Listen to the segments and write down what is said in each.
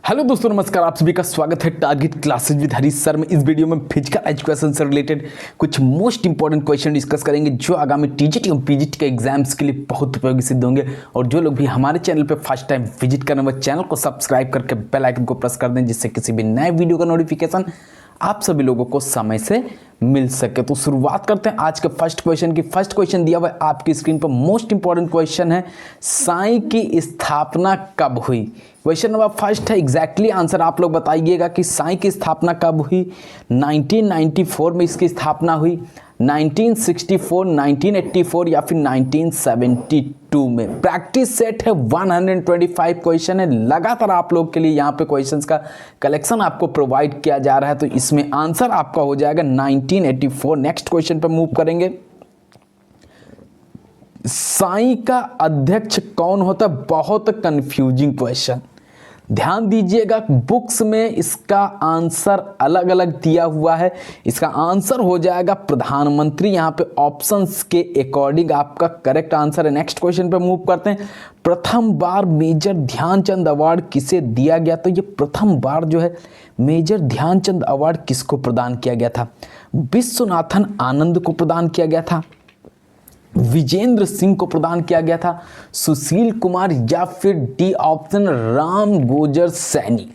Hello दोस्तों, नमस्कार। आप सभी का स्वागत है target classes with Harish sir में। इस वीडियो में फिजिकल एजुकेशन से रिलेटेड कुछ मोस्ट इंपॉर्टेंट क्वेश्चन डिस्कस करेंगे जो आगामी टीजीटी और पीजीटी के एग्जाम्स के लिए बहुत उपयोगी सिद्ध होंगे। और जो लोग भी हमारे चैनल पर फर्स्ट टाइम विजिट करने वो चैनल को सब्सक्राइब करके बेल आइकन को प्रेस कर दें, जिससे किसी भी नए वीडियो का नोटिफिकेशन आप सभी लोगों को समय से मिल सके। तो शुरुआत करते हैं आज के फर्स्ट क्वेश्चन की। फर्स्ट क्वेश्चन दिया हुआ है आपकी स्क्रीन पर। मोस्ट इंपॉर्टेंट क्वेश्चन है, साई की स्थापना कब हुई? क्वेश्चन नंबर फर्स्ट है, एग्जैक्टली आंसर आप लोग बताइएगा कि साई की स्थापना कब हुई। 1994 में इसकी स्थापना हुई, 1964, 1984 या फिर 1972 में। प्रैक्टिस सेट है 125 क्वेश्चन है। लगातार आप लोग के लिए यहाँ पे क्वेश्चंस का कलेक्शन आपको प्रोवाइड किया जा रहा है, तो इसमें आंसर आपका हो जाएगा 1984। नेक्स्ट क्वेश्चन पर मूव करेंगे। साई का अध्यक्ष कौन होता है? बहुत कंफ्यूजिंग क्वेश्चन, ध्यान दीजिएगा। बुक्स में इसका आंसर अलग अलग दिया हुआ है। इसका आंसर हो जाएगा प्रधानमंत्री। यहाँ पे ऑप्शंस के अकॉर्डिंग आपका करेक्ट आंसर है। नेक्स्ट क्वेश्चन पे मूव करते हैं। प्रथम बार मेजर ध्यानचंद अवार्ड किसे दिया गया? तो ये प्रथम बार जो है मेजर ध्यानचंद अवार्ड किसको प्रदान किया गया था? विश्वनाथन आनंद को प्रदान किया गया था, विजेंद्र सिंह को प्रदान किया गया था, सुशील कुमार, या फिर डी ऑप्शन राम गोजर सैनी।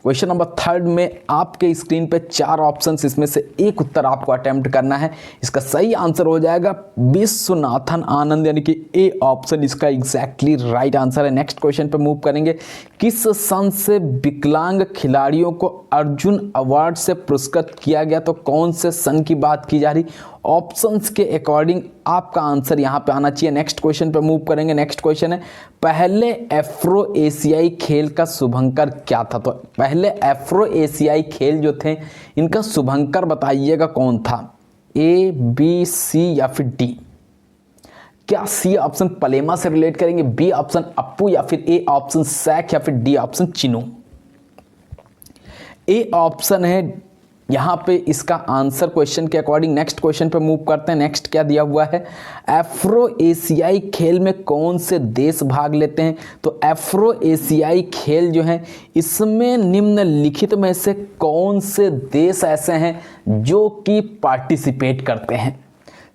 क्वेश्चन नंबर थर्ड में आपके स्क्रीन पे 4 ऑप्शंस, इसमें से एक उत्तर आपको अटेम्प्ट करना है। इसका सही आंसर हो जाएगा विश्वनाथन आनंद, यानी कि ए ऑप्शन इसका एग्जैक्टली राइट आंसर है। नेक्स्ट क्वेश्चन पे मूव करेंगे। किस सन से विकलांग खिलाड़ियों को अर्जुन अवार्ड से पुरस्कृत किया गया? तो कौन से सन की बात की जा रही? ऑप्शंस के अकॉर्डिंग आपका आंसर यहां पे आना चाहिए। नेक्स्ट क्वेश्चन पे मूव करेंगे। नेक्स्ट क्वेश्चन है, पहले एफ्रो एशियाई खेल का शुभंकर क्या था? तो पहले एफ्रो एशियाई खेल जो थे इनका शुभंकर बताइएगा कौन था? ए, बी, सी या फिर डी? क्या सी ऑप्शन पलेमा से रिलेट करेंगे, बी ऑप्शन अप्पू, या फिर ए ऑप्शन सैक, या फिर D option Chinu? A option है यहाँ पे इसका आंसर क्वेश्चन के अकॉर्डिंग। नेक्स्ट क्वेश्चन पे मूव करते हैं। नेक्स्ट क्या दिया हुआ है? एफ्रो एशियाई खेल में कौन से देश भाग लेते हैं? तो एफ्रो एशियाई खेल जो है इसमें निम्नलिखित में से कौन से देश ऐसे हैं जो कि पार्टिसिपेट करते हैं?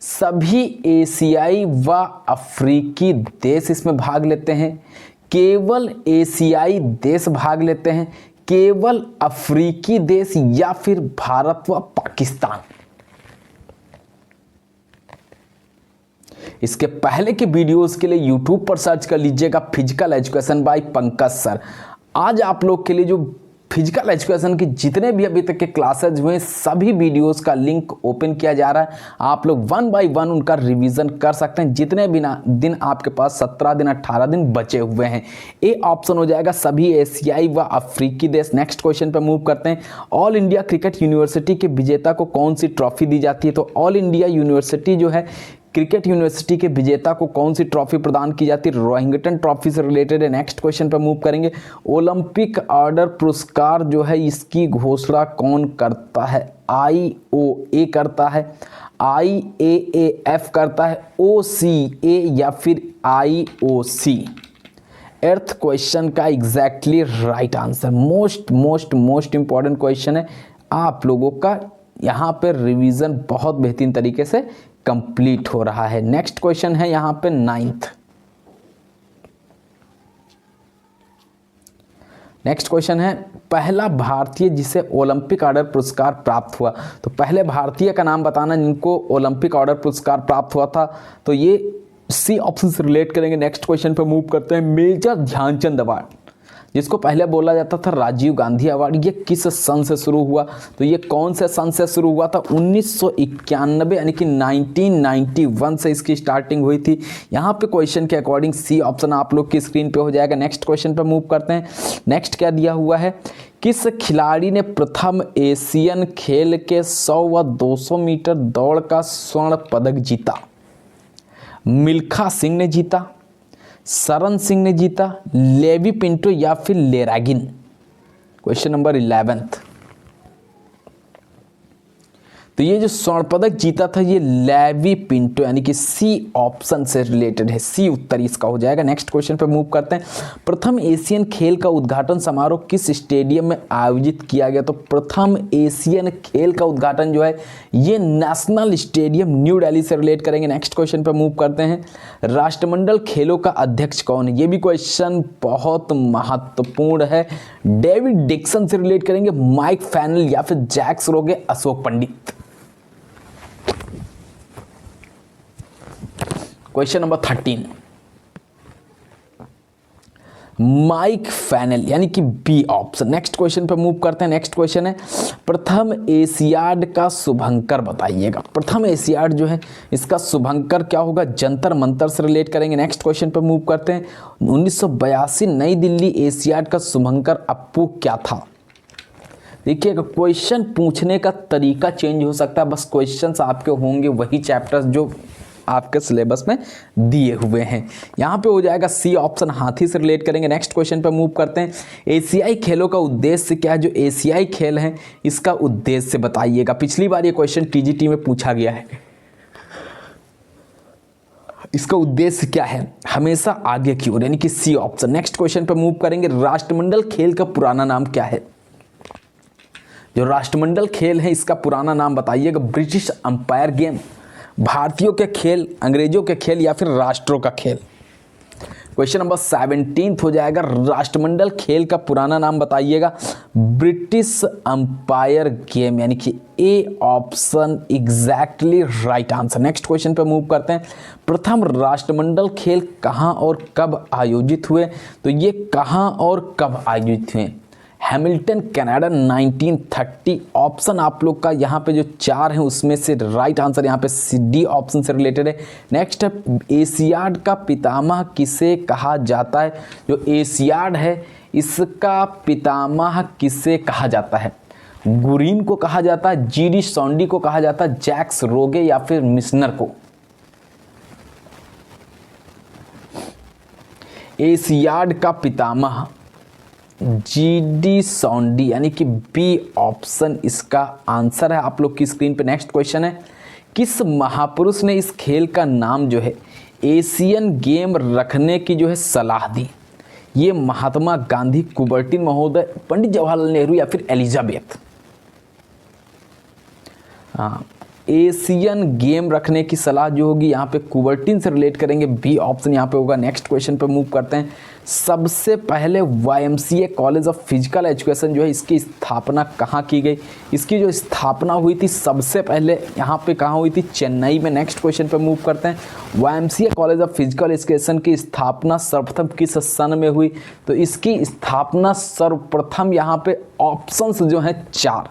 सभी एशियाई व अफ्रीकी देश इसमें भाग लेते हैं, केवल एशियाई देश भाग लेते हैं, केवल अफ्रीकी देश, या फिर भारत व पाकिस्तान? इसके पहले के वीडियोस के लिए YouTube पर सर्च कर लीजिएगा physical education by Pankaj sir. आज आप लोग के लिए जो फिजिकल एजुकेशन की जितने भी अभी तक के क्लासेज हुए सभी वीडियोस का लिंक ओपन किया जा रहा है। आप लोग 1 बाय 1 उनका रिवीजन कर सकते हैं, जितने भी दिन आपके पास 17 दिन 18 दिन बचे हुए हैं। ए ऑप्शन हो जाएगा सभी एशियाई व अफ्रीकी देश। नेक्स्ट क्वेश्चन पे मूव करते हैं। ऑल इंडिया क्रिकेट यूनिवर्सिटी के विजेता को कौन सी ट्रॉफी दी जाती है? तो ऑल इंडिया यूनिवर्सिटी जो है क्रिकेट यूनिवर्सिटी के विजेता को कौन सी ट्रॉफी प्रदान की जाती है? रोहिंग्टन ट्रॉफी से रिलेटेड है। नेक्स्ट क्वेश्चन पर मूव करेंगे। ओलंपिक ऑर्डर पुरस्कार जो है इसकी घोषणा कौन करता है? IOA करता है, IAAF करता है, OCA या फिर IOC? एर्थ क्वेश्चन का exactly right answer. Most important question है। आप लोगों का यहाँ पे रिवीजन बहुत बेहतरीन तरीके से कंप्लीट हो रहा है। नेक्स्ट क्वेश्चन है यहाँ पे 9th। नेक्स्ट क्वेश्चन है, पहला भारतीय जिसे ओलंपिक ऑर्डर पुरस्कार प्राप्त हुआ? तो पहले भारतीय का नाम बताना जिनको ओलंपिक ऑर्डर पुरस्कार प्राप्त हुआ था। तो ये सी ऑप्शन से रिलेट करेंगे। नेक्स्ट क्वेश्चन पे मूव करते हैं। मेजर ध्यानचंद अवार्ड जिसको पहले बोला जाता था राजीव गांधी अवार्ड, ये किस सन से शुरू हुआ? तो ये कौन से सन से शुरू हुआ था? 1991 यानी कि 1991 से इसकी स्टार्टिंग हुई थी। यहाँ पे क्वेश्चन के अकॉर्डिंग सी ऑप्शन आप लोग की स्क्रीन पे हो जाएगा। नेक्स्ट क्वेश्चन पे मूव करते हैं। नेक्स्ट क्या दिया हुआ है? किस खिलाड़ी ने प्रथम एशियन खेल के 100 व 200 मीटर दौड़ का स्वर्ण पदक जीता? मिल्खा सिंह ने जीता, शरण सिंह ने जीता, लेवी पिंटो या फिर लेरागिन? Question number 11। तो ये जो स्वर्ण पदक जीता था ये लेवी पिंटो, यानी कि सी ऑप्शन से रिलेटेड है, सी उत्तर इसका हो जाएगा। नेक्स्ट क्वेश्चन पे मूव करते हैं। प्रथम एशियन खेल का उद्घाटन समारोह किस स्टेडियम में आयोजित किया गया? तो प्रथम एशियन खेल का उद्घाटन जो है ये नेशनल स्टेडियम न्यू दिल्ली से रिलेट करेंगे। नेक्स्ट क्वेश्चन पे मूव करते हैं। राष्ट्रमंडल खेलों का अध्यक्ष कौन है? ये भी क्वेश्चन बहुत महत्वपूर्ण है। डेविड डिक्सन से रिलेट करेंगे, माइक फैनल या फिर जैक्स रोगे, Ashok Pandit. Question number 13, mic फैनल यानी कि बी ऑप्शन। नेक्स्ट क्वेश्चन पे मूव करते हैं। नेक्स्ट क्वेश्चन है प्रथम एशियाड का शुभंकर बताइएगा। प्रथम एशियाड जो है इसका शुभंकर क्या होगा? जंतर मंतर से रिलेट करेंगे। नेक्स्ट क्वेश्चन पे मूव करते हैं। 1982 नई दिल्ली एशियाड का शुभंकर अप्पू क्या था? देखिएगा क्वेश्चन पूछने का तरीका चेंज हो सकता है, बस क्वेश्चंस आपके होंगे वही चैप्टर्स जो आपके सिलेबस में दिए हुए हैं। यहाँ पे हो जाएगा सी ऑप्शन, हाथी से रिलेट करेंगे। नेक्स्ट क्वेश्चन पे मूव करते हैं। एशियाई खेलों का उद्देश्य क्या है? जो एशियाई खेल हैं इसका उद्देश्य बताइएगा। पिछली बार ये क्वेश्चन टीजीटी में पूछा गया है, इसका उद्देश्य क्या है? हमेशा आगे की ओर, यानी कि सी ऑप्शन। नेक्स्ट क्वेश्चन पे मूव करेंगे। राष्ट्रमंडल खेल का पुराना नाम क्या है? जो राष्ट्रमंडल खेल है इसका पुराना नाम बताइएगा। ब्रिटिश अंपायर गेम, भारतीयों के खेल, अंग्रेजों के खेल या फिर राष्ट्रों का खेल। क्वेश्चन नंबर 17 हो जाएगा। राष्ट्रमंडल खेल का पुराना नाम बताइएगा। ब्रिटिश अंपायर गेम, यानी कि A option exactly right answer. Next question पे मूव करते हैं। प्रथम राष्ट्रमंडल खेल कहां और कब आयोजित हुए? तो ये कहां और कब आयोजित हुए? Hamilton Canada 1930। ऑप्शन आप लोग का यहाँ पे जो 4 है उसमें से राइट आंसर यहाँ पे डी ऑप्शन से रिलेटेड है। नेक्स्ट है एशियाड का पितामह किसे कहा जाता है? जो एशियाड है इसका पितामह किसे कहा जाता है? गुरीन को कहा जाता है, जीडी सॉन्डी को कहा जाता है, जैक्स रोगे या फिर मिशनर को? एशियाड का पितामह जीडी सॉन्डी, यानी कि बी ऑप्शन इसका आंसर है आप लोग की स्क्रीन पे। नेक्स्ट क्वेश्चन है किस महापुरुष ने इस खेल का नाम जो है एशियन गेम रखने की जो है सलाह दी? ये महात्मा गांधी, कुबर्टिन महोदय, पंडित जवाहरलाल नेहरू या फिर एलिजाबेथ? हाँ, एशियन गेम रखने की सलाह जो होगी यहाँ पे कुबर्टिन से रिलेट करेंगे, बी ऑप्शन यहाँ पे होगा। नेक्स्ट क्वेश्चन पे मूव करते हैं। सबसे पहले YMCA college of physical education जो है इसकी स्थापना कहाँ की गई? इसकी जो स्थापना हुई थी सबसे पहले यहाँ पे कहाँ हुई थी? चेन्नई में। नेक्स्ट क्वेश्चन पे मूव करते हैं। YMCA college of physical education की स्थापना सर्वप्रथम किस सन में हुई? तो इसकी स्थापना सर्वप्रथम यहाँ पे ऑप्शंस जो हैं 4,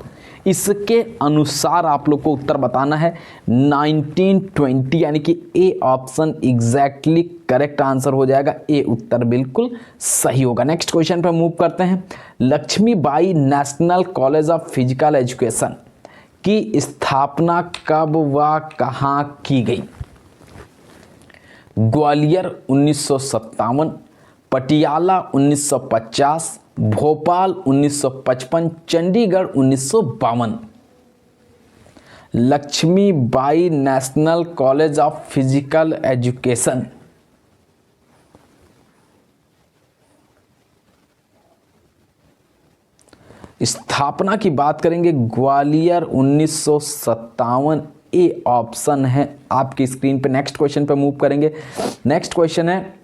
इसके अनुसार आप लोग को उत्तर बताना है 1920, यानी कि A option exactly correct answer हो जाएगा। ए उत्तर बिल्कुल सही होगा। नेक्स्ट क्वेश्चन पर मूव करते हैं। Lakshmibai national college of physical education की स्थापना कब व कहाँ की गई? Gwalior 1957, Patiala 1950, Bhopal 1955, Chandigarh 1952। Lakshmibai national college of physical education स्थापना की बात करेंगे ग्वालियर 1957, ए ऑप्शन है आपकी स्क्रीन पे। नेक्स्ट क्वेश्चन पे मूव करेंगे। नेक्स्ट क्वेश्चन है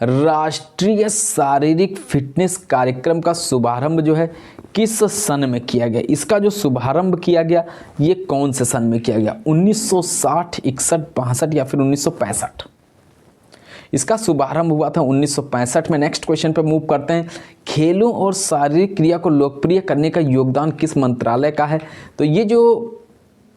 राष्ट्रीय शारीरिक फिटनेस कार्यक्रम का शुभारंभ जो है किस सन में किया गया? इसका जो शुभारंभ किया गया ये कौन से सन में किया गया? 1960, 61, 65 या फिर 1965? इसका शुभारंभ हुआ था 1965 में। नेक्स्ट क्वेश्चन पे मूव करते हैं। खेलों और शारीरिक क्रिया को लोकप्रिय करने का योगदान किस मंत्रालय का है? तो ये जो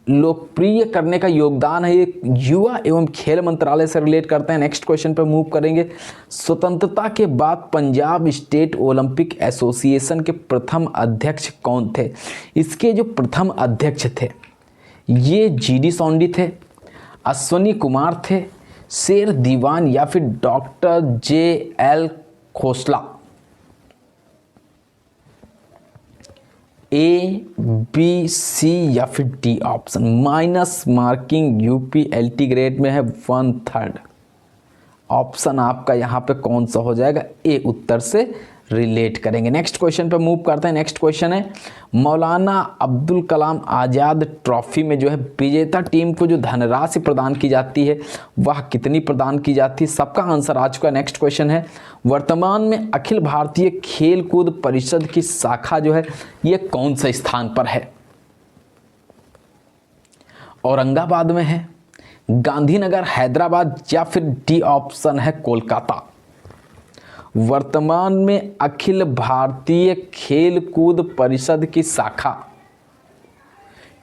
लोकप्रिय करने का योगदान है ये युवा एवं खेल मंत्रालय से रिलेट करते हैं। नेक्स्ट क्वेश्चन पे मूव करेंगे। स्वतंत्रता के बाद पंजाब स्टेट ओलंपिक एसोसिएशन के प्रथम अध्यक्ष कौन थे? इसके जो प्रथम अध्यक्ष थे ये जीडी सॉन्डी थे, अश्वनी कुमार थे, शेर दीवान या फिर डॉक्टर JL खोसला? ए, बी, सी या फिर D option. Minus marking UP LT grade में है 1/3। ऑप्शन आपका यहाँ पे कौन सा हो जाएगा? ए उत्तर से रिलेट करेंगे। नेक्स्ट क्वेश्चन पे मूव करते हैं। नेक्स्ट क्वेश्चन है मौलाना अब्दुल कलाम आज़ाद ट्रॉफी में जो है विजेता टीम को जो धनराशि प्रदान की जाती है वह कितनी प्रदान की जाती है? सबका आंसर आ चुका है। नेक्स्ट क्वेश्चन है वर्तमान में अखिल भारतीय खेल कूद परिषद की शाखा जो है ये कौन से स्थान पर है? औरंगाबाद में है, गांधीनगर, हैदराबाद या फिर डी ऑप्शन है कोलकाता। वर्तमान में अखिल भारतीय खेल कूद परिषद की शाखा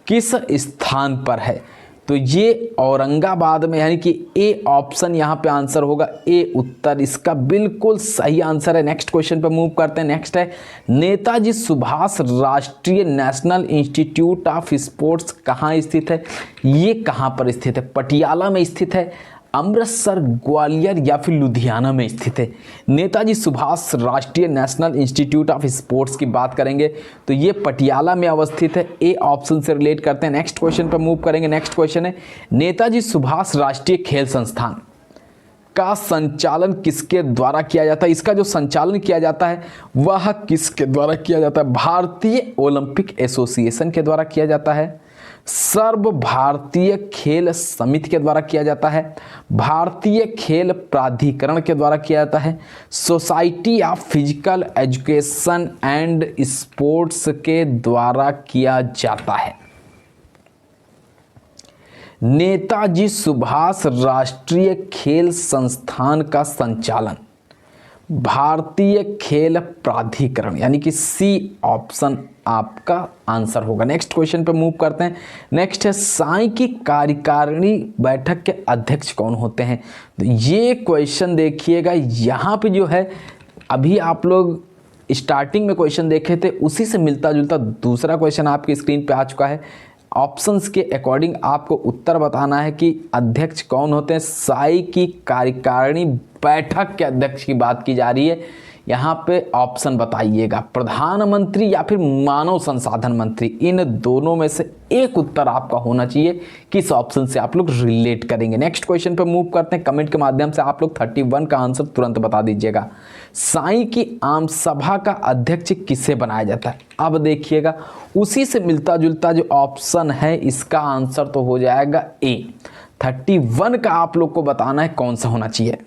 किस स्थान पर है? तो ये औरंगाबाद में, यानी कि ए ऑप्शन यहाँ पे आंसर होगा। ए उत्तर इसका बिल्कुल सही आंसर है। नेक्स्ट क्वेश्चन पे मूव करते हैं। नेक्स्ट है नेताजी सुभाष राष्ट्रीय नेशनल इंस्टीट्यूट ऑफ स्पोर्ट्स कहाँ स्थित है? ये कहाँ पर स्थित है? पटियाला में स्थित है, अमृतसर, ग्वालियर या फिर लुधियाना में स्थित है? नेताजी सुभाष राष्ट्रीय नेशनल इंस्टीट्यूट ऑफ स्पोर्ट्स की बात करेंगे तो ये पटियाला में अवस्थित है। ए ऑप्शन से रिलेट करते हैं। नेक्स्ट क्वेश्चन पर मूव करेंगे। नेक्स्ट क्वेश्चन है नेताजी सुभाष राष्ट्रीय खेल संस्थान का संचालन किसके द्वारा किया जाता है? इसका जो संचालन किया जाता है वह किसके द्वारा किया जाता है? भारतीय ओलंपिक एसोसिएशन के द्वारा किया जाता है, सर्व भारतीय खेल समिति के द्वारा किया जाता है, भारतीय खेल प्राधिकरण के द्वारा किया जाता है, society of physical education and sports के द्वारा किया जाता है। नेताजी सुभाष राष्ट्रीय खेल संस्थान का संचालन भारतीय खेल प्राधिकरण, यानी कि सी ऑप्शन आपका आंसर होगा। नेक्स्ट क्वेश्चन पे मूव करते हैं। नेक्स्ट है साई की कार्यकारिणी बैठक के अध्यक्ष कौन होते हैं? तो ये क्वेश्चन देखिएगा, यहाँ पे जो है अभी आप लोग स्टार्टिंग में क्वेश्चन देखे थे उसी से मिलता जुलता दूसरा क्वेश्चन आपकी स्क्रीन पे आ चुका है। ऑप्शंस के अकॉर्डिंग आपको उत्तर बताना है कि अध्यक्ष कौन होते हैं। साई की कार्यकारिणी बैठक के अध्यक्ष की बात की जा रही है। यहाँ पे ऑप्शन बताइएगा, प्रधानमंत्री या फिर मानव संसाधन मंत्री। इन दोनों में से एक उत्तर आपका होना चाहिए। किस ऑप्शन से आप लोग रिलेट करेंगे? नेक्स्ट क्वेश्चन पे मूव करते हैं। कमेंट के माध्यम से आप लोग 31 का आंसर तुरंत बता दीजिएगा। साई की आम सभा का अध्यक्ष किसे बनाया जाता है? अब देखिएगा उसी से मिलता जुलता जो ऑप्शन है इसका आंसर तो हो जाएगा ए। 31 का आप लोग को बताना है कौन सा होना चाहिए।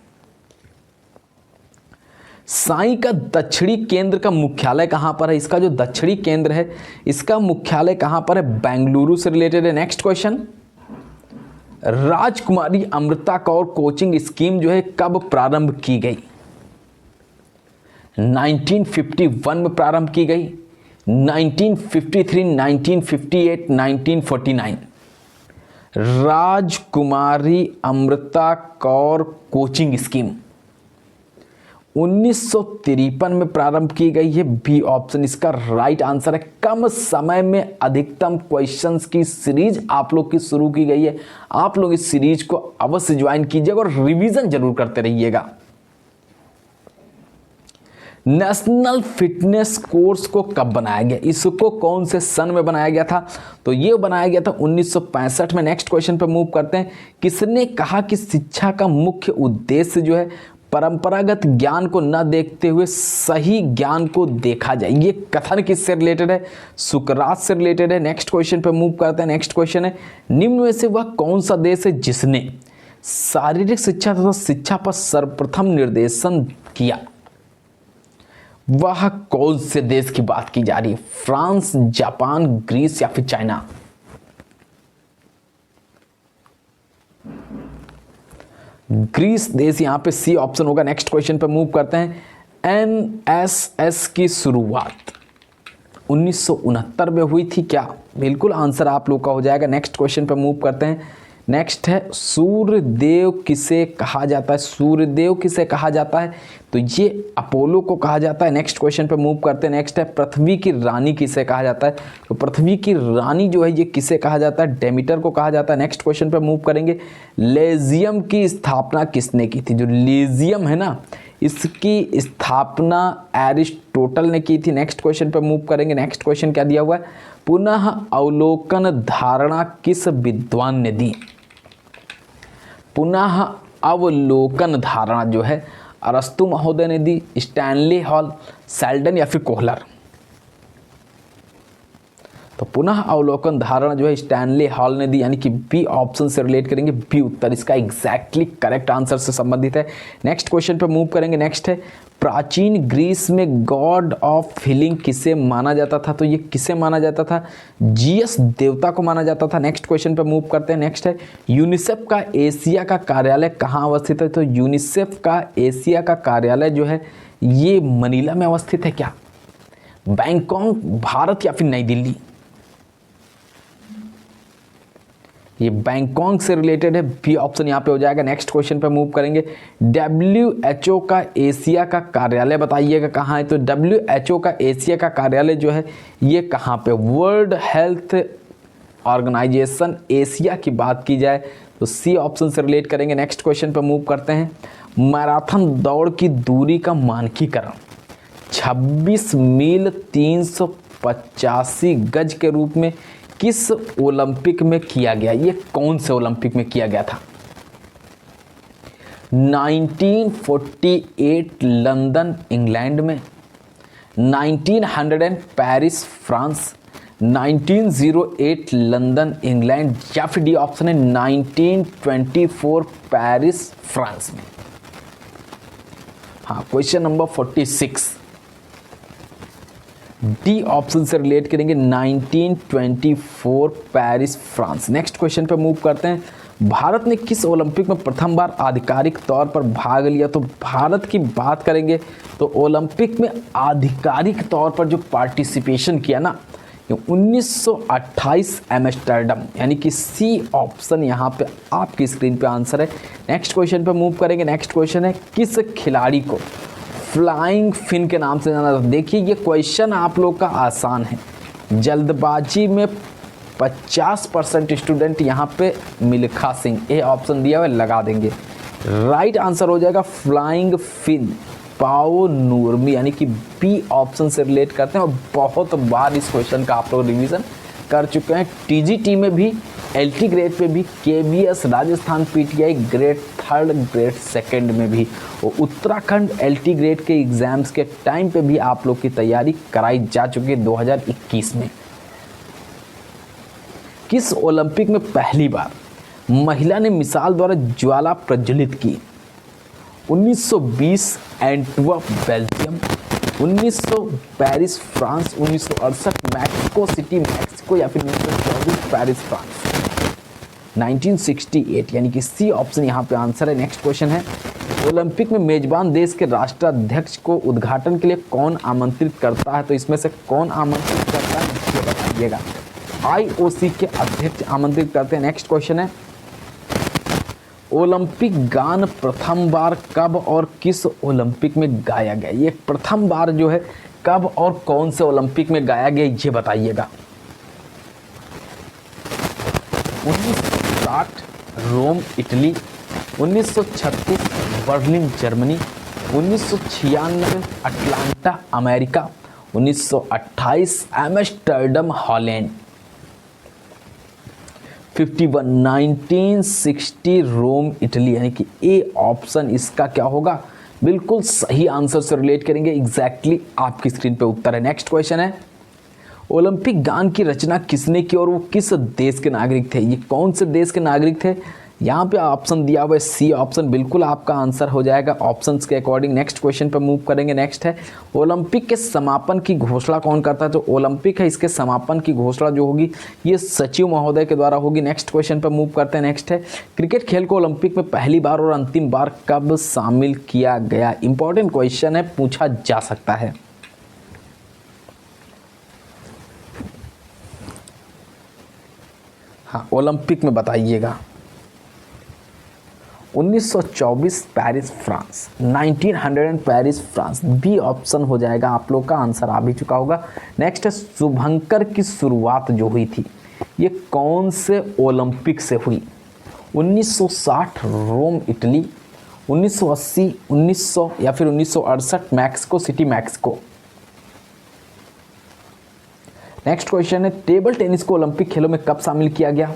साई का दक्षिणी केंद्र का मुख्यालय कहां पर है? इसका जो दक्षिणी केंद्र है इसका मुख्यालय कहां पर है? बेंगलुरु से रिलेटेड है। नेक्स्ट क्वेश्चन, राजकुमारी अमृता कौर कोचिंग स्कीम जो है कब प्रारंभ की गई? 1951 में प्रारंभ की गई, 1953, 1958, 1949। राजकुमारी अमृता कौर कोचिंग स्कीम 1953 में प्रारंभ की गई है। बी ऑप्शन इसका राइट आंसर है। कम समय में अधिकतम क्वेश्चंस की सीरीज आप लोग की शुरू की गई है। आप लोग इस सीरीज को अवश्य ज्वाइन कीजिएगा और रिवीजन जरूर करते रहिएगा। नेशनल फिटनेस कोर्स को कब बनाया गया? इसको कौन से सन में बनाया गया था? तो ये बनाया गया था 1965 में। नेक्स्ट क्वेश्चन पर मूव करते हैं। किसने कहा कि शिक्षा का मुख्य उद्देश्य जो है परंपरागत ज्ञान को न देखते हुए सही ज्ञान को देखा जाए? ये कथन किससे रिलेटेड है? सुकरात से रिलेटेड है। नेक्स्ट क्वेश्चन पे मूव करते हैं। नेक्स्ट क्वेश्चन है निम्न में से वह कौन सा देश है जिसने शारीरिक शिक्षा तथा शिक्षा पर सर्वप्रथम निर्देशन किया? वह कौन से देश की बात की जा रही है? फ्रांस, जापान, ग्रीस या फिर चाइना? ग्रीस देश यहां पे सी ऑप्शन होगा। नेक्स्ट क्वेश्चन पे मूव करते हैं। एनएसएस की शुरुआत 1969 में हुई थी क्या? बिल्कुल आंसर आप लोग का हो जाएगा। नेक्स्ट क्वेश्चन पे मूव करते हैं। नेक्स्ट है सूर्यदेव किसे कहा जाता है? सूर्यदेव किसे कहा जाता है? तो ये अपोलो को कहा जाता है। नेक्स्ट क्वेश्चन पे मूव करते हैं। नेक्स्ट है पृथ्वी की रानी किसे कहा जाता है? तो पृथ्वी की रानी जो है ये किसे कहा जाता है? डेमीटर को कहा जाता है। नेक्स्ट क्वेश्चन पे मूव करेंगे। लेजियम की स्थापना किसने की थी? जो लेजियम है ना इसकी स्थापना एरिस्टोटल ने की थी। नेक्स्ट क्वेश्चन पे मूव करेंगे। नेक्स्ट क्वेश्चन क्या दिया हुआ है, पुनः अवलोकन धारणा किस विद्वान ने दी। पुनः अवलोकन धारणा जो है अरस्तु महोदय ने दी, स्टैनली हॉल, सेल्डन या फिर कोहलर। तो पुनः अवलोकन धारणा जो है स्टैनली हॉल ने दी, यानी कि बी ऑप्शन से रिलेट करेंगे, बी उत्तर इसका एग्जैक्टली करेक्ट आंसर से संबंधित है। नेक्स्ट क्वेश्चन पे मूव करेंगे। नेक्स्ट है, प्राचीन ग्रीस में गॉड ऑफ हीलिंग किसे माना जाता था। तो ये किसे माना जाता था, जीएस देवता को माना जाता था। नेक्स्ट क्वेश्चन पे मूव करते हैं। नेक्स्ट है, यूनिसेफ का एशिया का कार्यालय कहाँ अवस्थित है। तो यूनिसेफ का एशिया का कार्यालय जो है ये मनीला में अवस्थित है क्या, बैंकॉक, भारत या फिर नई दिल्ली। ये बैंकॉक से रिलेटेड है, बी ऑप्शन यहाँ पे हो जाएगा। नेक्स्ट क्वेश्चन पे मूव करेंगे। WHO का एशिया का कार्यालय बताइएगा कहाँ है। तो WHO का एशिया का कार्यालय जो है ये कहाँ पे, वर्ल्ड हेल्थ ऑर्गेनाइजेशन एशिया की बात की जाए तो सी ऑप्शन से रिलेट करेंगे। नेक्स्ट क्वेश्चन पे मूव करते हैं। मैराथन दौड़ की दूरी का मानकीकरण 26 मील 385 गज के रूप में किस ओलंपिक में किया गया। ये कौन से ओलंपिक में किया गया था। 1948 लंदन इंग्लैंड में, 1900 पेरिस फ्रांस, 1908 लंदन इंग्लैंड या फिर डी ऑप्शन है 1924 पेरिस फ्रांस में। हाँ, क्वेश्चन नंबर 46 डी ऑप्शन से रिलेट करेंगे 1924 पेरिस फ्रांस। नेक्स्ट क्वेश्चन पे मूव करते हैं। भारत ने किस ओलंपिक में प्रथम बार आधिकारिक तौर पर भाग लिया। तो भारत की बात करेंगे तो ओलंपिक में आधिकारिक तौर पर जो पार्टिसिपेशन किया ना 1928 एम्स्टर्डम, यानी कि सी ऑप्शन यहाँ पे आपकी स्क्रीन पे आंसर है। नेक्स्ट क्वेश्चन पे मूव करेंगे। नेक्स्ट क्वेश्चन है, किस खिलाड़ी को फ्लाइंग फिन के नाम से जाना जाता है। देखिए ये क्वेश्चन आप लोग का आसान है, जल्दबाजी में 50% स्टूडेंट यहाँ पे मिल्खा सिंह, ए ऑप्शन दिया हुआ लगा देंगे। राइट आंसर हो जाएगा फ्लाइंग फिन पाओ नूर्मी, यानी कि बी ऑप्शन से रिलेट करते हैं। और बहुत बार इस क्वेश्चन का आप लोग रिवीजन कर चुके हैं, टीजीटी में भी, एलटी ग्रेड पे भी, KBS Rajasthan PTI grade 3 grade 2 में भी, और उत्तराखंड एलटी ग्रेड के एग्जाम्स के टाइम पे भी आप लोग की तैयारी कराई जा चुकी है 2021 में। किस ओलंपिक में पहली बार महिला ने मिसाल द्वारा ज्वाला प्रज्वलित की। 1920 Antwerp Belgium, 1900 Paris France, 1968 Mexico city Mexico या फिर 1924 पेरिस फ्रांस, 1968, यानी कि सी ऑप्शन यहाँ पे आंसर है। नेक्स्ट क्वेश्चन है, ओलंपिक में मेजबान देश के राष्ट्राध्यक्ष को उद्घाटन के लिए कौन आमंत्रित करता है। तो इसमें से कौन आमंत्रित करता है ये बताइएगा। IOC के अध्यक्ष आमंत्रित करते हैं। नेक्स्ट क्वेश्चन है, ओलंपिक गान प्रथम बार कब और किस ओलंपिक में गाया गया। ये प्रथम बार जो है कब और कौन से ओलंपिक में गाया गया ये बताइएगा। 1960 Rome Italy, 1936 Berlin Germany, 1996 Atlanta America, 1928 Amsterdam Holland, 1960 Rome Italy, यानी कि ए ऑप्शन इसका क्या होगा, बिल्कुल सही आंसर से रिलेट करेंगे। एग्जैक्टली आपकी स्क्रीन पे उत्तर है। नेक्स्ट क्वेश्चन है, ओलंपिक गान की रचना किसने की और वो किस देश के नागरिक थे। ये कौन से देश के नागरिक थे, यहाँ पे ऑप्शन दिया हुआ है सी ऑप्शन, बिल्कुल आपका आंसर हो जाएगा ऑप्शंस के अकॉर्डिंग। नेक्स्ट क्वेश्चन पर मूव करेंगे। नेक्स्ट है, ओलंपिक के समापन की घोषणा कौन करता है। तो ओलंपिक है, इसके समापन की घोषणा जो होगी ये सचिव महोदय के द्वारा होगी। नेक्स्ट क्वेश्चन पर मूव करते हैं। नेक्स्ट है, क्रिकेट खेल को ओलंपिक में पहली बार और अंतिम बार कब शामिल किया गया। इंपॉर्टेंट क्वेश्चन है, पूछा जा सकता है। हाँ, ओलंपिक में बताइएगा। 1924 Paris France, 1900 Paris France, B option हो जाएगा। आप लोग का आंसर आ भी चुका होगा। नेक्स्ट है, शुभंकर की शुरुआत जो हुई थी ये कौन से ओलंपिक से हुई। 1960 रोम इटली, 1980, 1900 या फिर 1968? Mexico city, Mexico. Next question है, टेबल टेनिस को ओलंपिक खेलों में कब शामिल किया गया?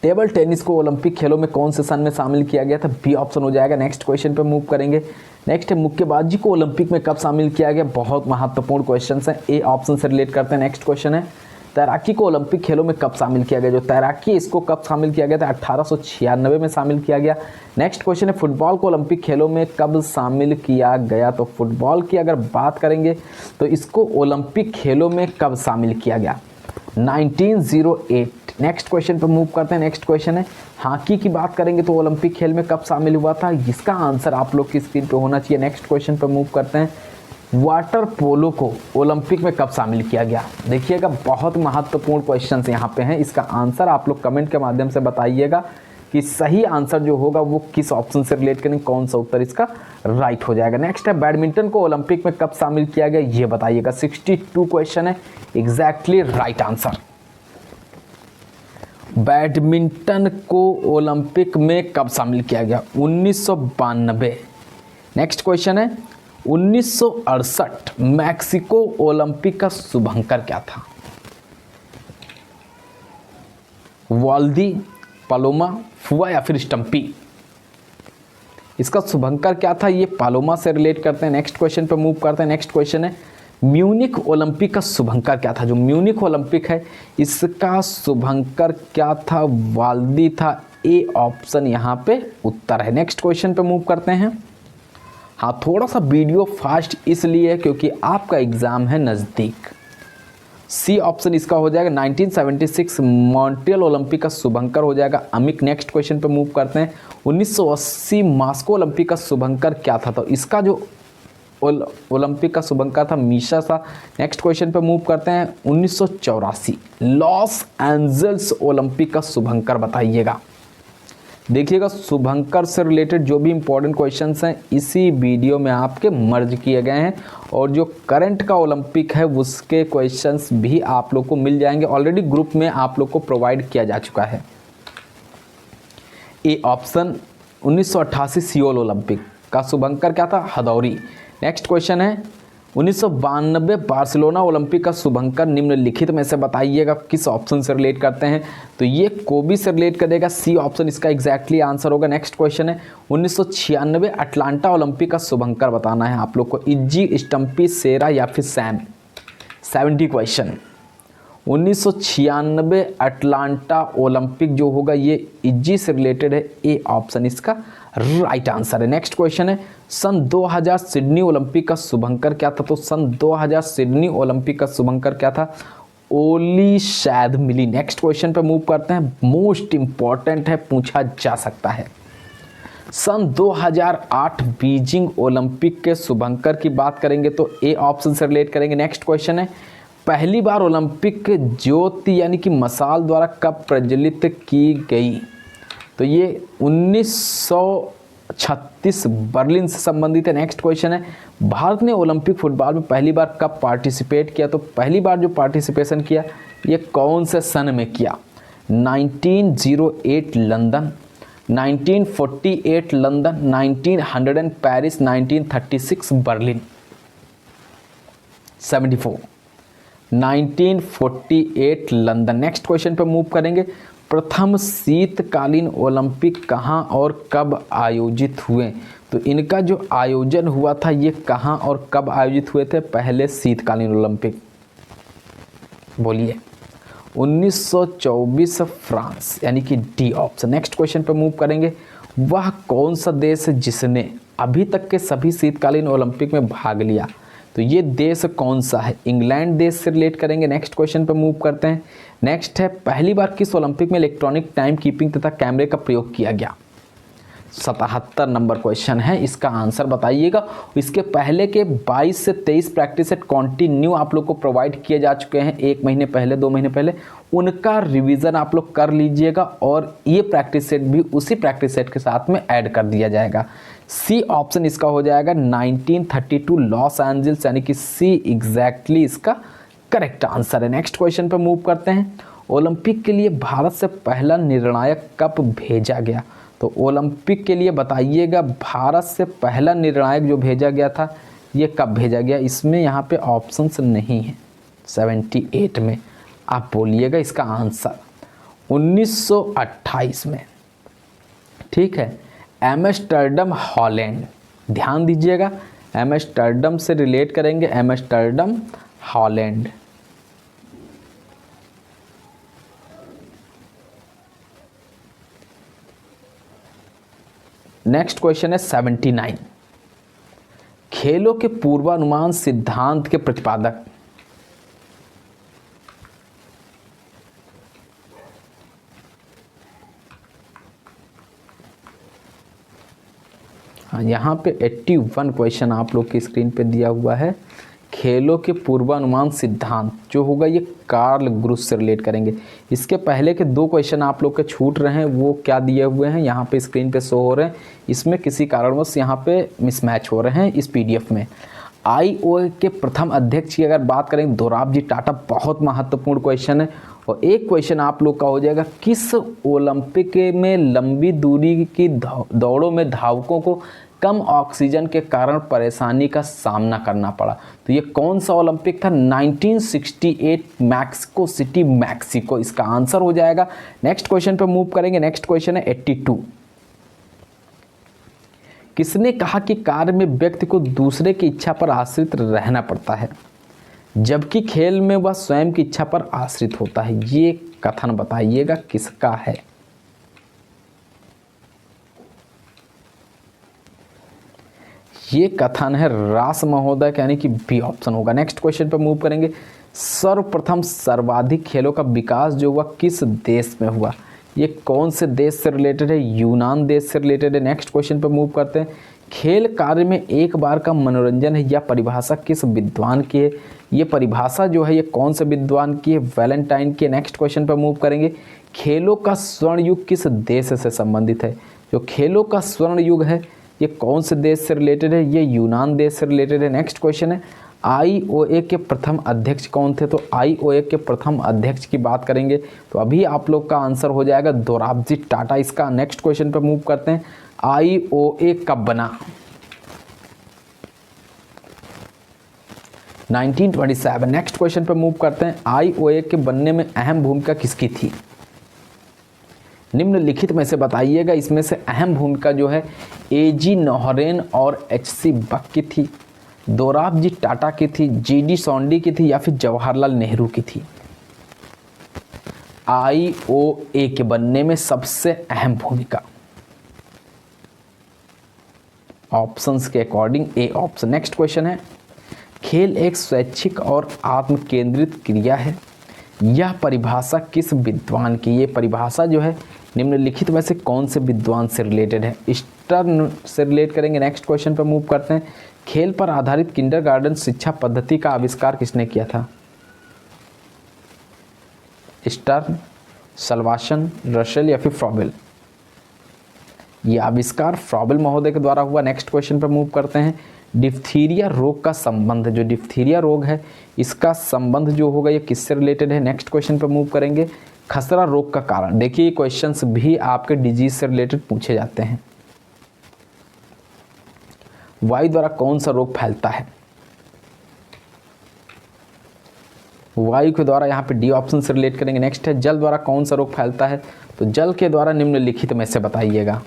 टेबल टेनिस को ओलंपिक खेलों में कौन से सन में शामिल किया गया था? बी ऑप्शन हो जाएगा। नेक्स्ट क्वेश्चन पे मूव करेंगे। नेक्स्ट है, मुक्केबाजी को ओलंपिक में कब शामिल किया गया? बहुत महत्वपूर्ण क्वेश्चन है, ए ऑप्शन से रिलेट करते हैं। नेक्स्ट क्वेश्चन है, तैराकी को ओलंपिक खेलों में कब शामिल किया गया? जो तैराकी इसको कब शामिल किया गया था? 1896 में शामिल किया गया। नेक्स्ट क्वेश्चन है, फुटबॉल को ओलंपिक खेलों में कब शामिल किया गया? तो फुटबॉल की अगर बात करेंगे तो इसको ओलंपिक खेलों में कब शामिल किया गया? 1908। नेक्स्ट क्वेश्चन पर मूव करते हैं। नेक्स्ट क्वेश्चन है, हॉकी की बात करेंगे तो ओलंपिक खेल में कब शामिल हुआ था? इसका आंसर आप लोग की स्क्रीन पे होना चाहिए। नेक्स्ट क्वेश्चन पर मूव करते हैं, वाटर पोलो को ओलंपिक में कब शामिल किया गया? देखिएगा, बहुत महत्वपूर्ण क्वेश्चन यहाँ पे हैं। इसका आंसर आप लोग कमेंट के माध्यम से बताइएगा कि सही आंसर जो होगा वो किस ऑप्शन से रिलेट करेंगे, कौन सा उत्तर इसका राइट हो जाएगा। नेक्स्ट है, बैडमिंटन को ओलंपिक में कब शामिल किया गया? ये बताइएगा। 62 क्वेश्चन है, एग्जैक्टली राइट आंसर। बैडमिंटन को ओलंपिक में कब शामिल किया गया? 1992। नेक्स्ट क्वेश्चन है, 1968 मैक्सिको ओलंपिक का शुभंकर क्या था? वाल्दी, पालोमा, फुआ या फिर स्टम्पी? इसका शुभंकर क्या था? ये पालोमा से रिलेट करते हैं। नेक्स्ट क्वेश्चन पे मूव करते हैं। नेक्स्ट क्वेश्चन है, म्यूनिक ओलंपिक का शुभंकर क्या था? जो म्यूनिक ओलंपिक है इसका शुभंकर क्या था? वाल्दी था। ए ऑप्शन यहाँ पे उत्तर है। नेक्स्ट क्वेश्चन पे मूव करते हैं। हाँ, थोड़ा सा वीडियो फास्ट इसलिए है क्योंकि आपका एग्जाम है नज़दीक। सी ऑप्शन इसका हो जाएगा। 1976 मॉन्ट्रियल ओलंपिक का शुभंकर हो जाएगा अमिक। नेक्स्ट क्वेश्चन पे मूव करते हैं। 1980 मॉस्को ओलंपिक का शुभंकर क्या था? तो इसका जो ओलंपिक का शुभंकर था मीशा था। नेक्स्ट क्वेश्चन पे मूव करते हैं। 1984 लॉस एंजल्स ओलंपिक का शुभंकर बताइएगा। देखिएगा, शुभंकर से रिलेटेड जो भी इंपॉर्टेंट क्वेश्चंस हैं इसी वीडियो में आपके मर्ज किए गए हैं और जो करंट का ओलंपिक है उसके क्वेश्चंस भी आप लोग को मिल जाएंगे। ऑलरेडी ग्रुप में आप लोग को प्रोवाइड किया जा चुका है। ए ऑप्शन 1988 सियोल ओलंपिक का शुभंकर क्या था? हदौरी। नेक्स्ट क्वेश्चन है, 1992 बार्सिलोना ओलंपिक का शुभंकर निम्नलिखित में से बताइएगा किस ऑप्शन से रिलेट करते हैं? तो ये कोबी से रिलेट करेगा। सी ऑप्शन इसका एग्जैक्टली आंसर होगा। नेक्स्ट क्वेश्चन है, 1996 अटलांटा ओलंपिक का शुभंकर बताना है आप लोग को। इज्जी, स्टम्पी, सेरा या फिर सैम? 70 क्वेश्चन। 1996 अटलांटा ओलंपिक जो होगा ये इज्जी से रिलेटेड है। ए ऑप्शन इसका राइट आंसर है। नेक्स्ट क्वेश्चन है, सन 2000 सिडनी ओलंपिक का शुभंकर क्या था? तो सन 2000 सिडनी ओलंपिक का शुभंकर क्या था? ओली शायद मिली। नेक्स्ट क्वेश्चन पे मूव करते हैं। मोस्ट इंपॉर्टेंट है, पूछा जा सकता है। सन 2008 बीजिंग ओलंपिक के शुभंकर की बात करेंगे तो ए ऑप्शन से रिलेट करेंगे। नेक्स्ट क्वेश्चन है, पहली बार ओलंपिक ज्योति यानी कि मसाल द्वारा कब प्रज्वलित की गई? तो ये 1936 बर्लिन से संबंधित है। नेक्स्ट क्वेश्चन है, भारत ने ओलंपिक फुटबॉल में पहली बार कब पार्टिसिपेट किया? तो पहली बार जो पार्टिसिपेशन किया ये कौन से सन में किया? 1908 London, 1948 London, 1900 Paris, 1936 Berlin. 74 1948 London. Next question पे मूव करेंगे। प्रथम शीतकालीन ओलंपिक कहाँ और कब आयोजित हुए? तो इनका जो आयोजन हुआ था ये कहाँ और कब आयोजित हुए थे पहले शीतकालीन ओलंपिक? बोलिए। 1924 फ्रांस, यानी कि डी ऑप्शन। नेक्स्ट क्वेश्चन पे मूव करेंगे। वह कौन सा देश है जिसने अभी तक के सभी शीतकालीन ओलंपिक में भाग लिया? तो ये देश कौन सा है? इंग्लैंड देश से रिलेट करेंगे। नेक्स्ट क्वेश्चन पे मूव करते हैं। नेक्स्ट है, पहली बार किस ओलंपिक में इलेक्ट्रॉनिक टाइम कीपिंग तथा कैमरे का प्रयोग किया गया? 77 नंबर क्वेश्चन है, इसका आंसर बताइएगा। इसके पहले के 22 से 23 प्रैक्टिस सेट कंटिन्यू आप लोग को प्रोवाइड किए जा चुके हैं 1 महीने पहले, 2 महीने पहले। उनका रिवीजन आप लोग कर लीजिएगा और ये प्रैक्टिस सेट भी उसी प्रैक्टिस सेट के साथ में ऐड कर दिया जाएगा। सी ऑप्शन इसका हो जाएगा 1932 लॉस एंजल्स, यानी कि सी एग्जैक्टली इसका करेक्ट आंसर है। नेक्स्ट क्वेश्चन पे मूव करते हैं। ओलंपिक के लिए भारत से पहला निर्णायक कब भेजा गया? तो ओलंपिक के लिए बताइएगा भारत से पहला निर्णायक जो भेजा गया था ये कब भेजा गया? इसमें यहाँ पे ऑप्शंस नहीं है। 78 में। आप बोलिएगा इसका आंसर 1928 में। ठीक है। एम्स्टर्डम हॉलैंड, ध्यान दीजिएगा, एम्स्टर्डम से रिलेट करेंगे, एम्स्टर्डम हॉलैंड। नेक्स्ट क्वेश्चन है 79। खेलों के पूर्वानुमान सिद्धांत के प्रतिपादक? हाँ, यहाँ पे 81 क्वेश्चन आप लोग की स्क्रीन पे दिया हुआ है। खेलों के पूर्वानुमान सिद्धांत जो होगा ये कार्ल ग्रुस से रिलेट करेंगे। इसके पहले के 2 क्वेश्चन आप लोग के छूट रहे हैं, वो क्या दिए हुए हैं यहाँ पे स्क्रीन पे शो हो रहे हैं। इसमें किसी कारणवश यहाँ पे मिसमैच हो रहे हैं इस पीडीएफ में। आईओए के प्रथम अध्यक्ष की अगर बात करें दोराबजी टाटा, बहुत महत्वपूर्ण क्वेश्चन है। और एक क्वेश्चन आप लोग का हो जाएगा, किस ओलंपिक में लंबी दूरी की दौड़ों में धावकों को कम ऑक्सीजन के कारण परेशानी का सामना करना पड़ा? तो ये कौन सा ओलंपिक था? 1968 मैक्सिको सिटी, मैक्सिको इसका आंसर हो जाएगा। नेक्स्ट क्वेश्चन पे मूव करेंगे। नेक्स्ट क्वेश्चन है 82। किसने कहा कि कार्य में व्यक्ति को दूसरे की इच्छा पर आश्रित रहना पड़ता है जबकि खेल में वह स्वयं की इच्छा पर आश्रित होता है? ये कथन बताइएगा किसका है? ये कथन है रास महोदय, यानी कि बी ऑप्शन होगा। नेक्स्ट क्वेश्चन पर मूव करेंगे। सर्वप्रथम सर्वाधिक खेलों का विकास जो हुआ किस देश में हुआ? ये कौन से देश से रिलेटेड है? यूनान देश से रिलेटेड है। नेक्स्ट क्वेश्चन पर मूव करते हैं। खेल कार्य में एक बार का मनोरंजन है, यह परिभाषा किस विद्वान की है? ये परिभाषा जो है ये कौन से विद्वान की है? वैलेंटाइन की। नेक्स्ट क्वेश्चन पर मूव करेंगे। खेलों का स्वर्ण युग किस देश से संबंधित है? जो खेलों का स्वर्ण युग है ये कौन से देश से रिलेटेड है? ये यूनान देश से रिलेटेड है। नेक्स्ट क्वेश्चन है आईओए के प्रथम अध्यक्ष कौन थे? तो आईओए के प्रथम अध्यक्ष की बात करेंगे तो अभी आप लोग का आंसर हो जाएगा दोराबजी टाटा इसका। नेक्स्ट क्वेश्चन पर मूव करते हैं। आईओए कब बना? 1927। नेक्स्ट क्वेश्चन पर मूव करते हैं। आईओए के बनने में अहम भूमिका किसकी थी? निम्नलिखित में से बताइएगा इसमें से अहम भूमिका जो है एजी नौहरेन और एचसी बक की थी, दोराबजी टाटा की थी, जीडी सोंडी की थी या फिर जवाहरलाल नेहरू की थी? आईओए के बनने में सबसे अहम भूमिका ऑप्शंस के according A option. Next question है खेल एक स्वैच्छिक और आत्म केंद्रित क्रिया है, यह परिभाषा किस विद्वान की? ये परिभाषा जो है निम्नलिखित में से कौन से विद्वान से रिलेटेड है? स्टर्न से रिलेट करेंगे। नेक्स्ट क्वेश्चन पर मूव करते हैं। खेल पर आधारित किंडरगार्टन शिक्षा पद्धति का आविष्कार किसने किया था? स्टर्न, सल्वासन, रसेल या फिर फ्रॉबेल? ये आविष्कार फ्रॉबेल महोदय के द्वारा हुआ। नेक्स्ट क्वेश्चन पर मूव करते हैं। डिप्थीरिया रोग का संबंध, जो डिप्थीरिया रोग है इसका संबंध जो होगा ये किससे रिलेटेड है? नेक्स्ट क्वेश्चन पर मूव करेंगे। खसरा रोग का कारण, देखिए ये क्वेश्चंस भी आपके डिजीज से रिलेटेड पूछे जाते हैं। वायु द्वारा कौन सा रोग फैलता है? वायु के द्वारा यहाँ पे डी ऑप्शन से रिलेट करेंगे। नेक्स्ट है जल द्वारा कौन सा रोग फैलता है? तो जल के द्वारा निम्नलिखित में से बताइएगा।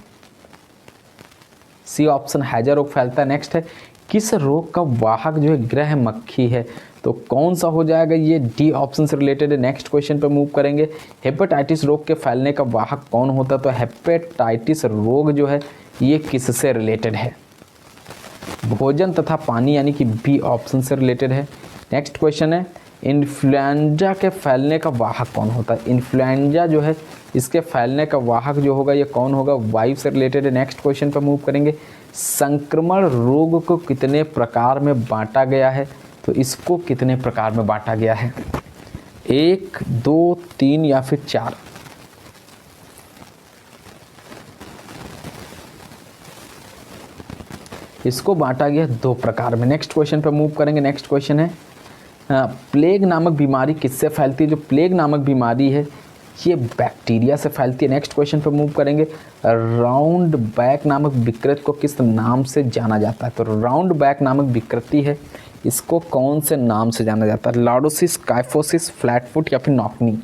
सी ऑप्शन हैजा रोग फैलता है। नेक्स्ट है किस रोग का वाहक जो है ग्रह मक्खी है? तो कौन सा हो जाएगा? ये डी ऑप्शन से रिलेटेड है। नेक्स्ट क्वेश्चन पे मूव करेंगे। हेपेटाइटिस रोग के फैलने का वाहक कौन होता है? तो हेपेटाइटिस रोग जो है ये किससे रिलेटेड है? भोजन तथा पानी, यानी कि बी ऑप्शन से रिलेटेड है। नेक्स्ट क्वेश्चन है इन्फ्लुएंजा के फैलने का वाहक कौन होता है? इन्फ्लुएंजा जो है इसके फैलने का वाहक जो होगा ये कौन होगा? वायु से रिलेटेड है। नेक्स्ट क्वेश्चन पर मूव करेंगे। संक्रमण रोग को कितने प्रकार में बांटा गया है? तो इसको कितने प्रकार में बांटा गया है? 1, 2, 3 या फिर 4? इसको बांटा गया 2 प्रकार में। नेक्स्ट क्वेश्चन पर मूव करेंगे। नेक्स्ट क्वेश्चन है प्लेग नामक बीमारी किससे फैलती है? जो प्लेग नामक बीमारी है ये बैक्टीरिया से फैलती है। नेक्स्ट क्वेश्चन पे मूव करेंगे। राउंड बैक नामक विकृति को किस नाम से जाना जाता है? तो राउंड बैक नामक विकृति है, इसको कौन से नाम से जाना जाता है? लॉर्डोसिस, काइफोसिस, फ्लैटफुट या फिर नॉकनी?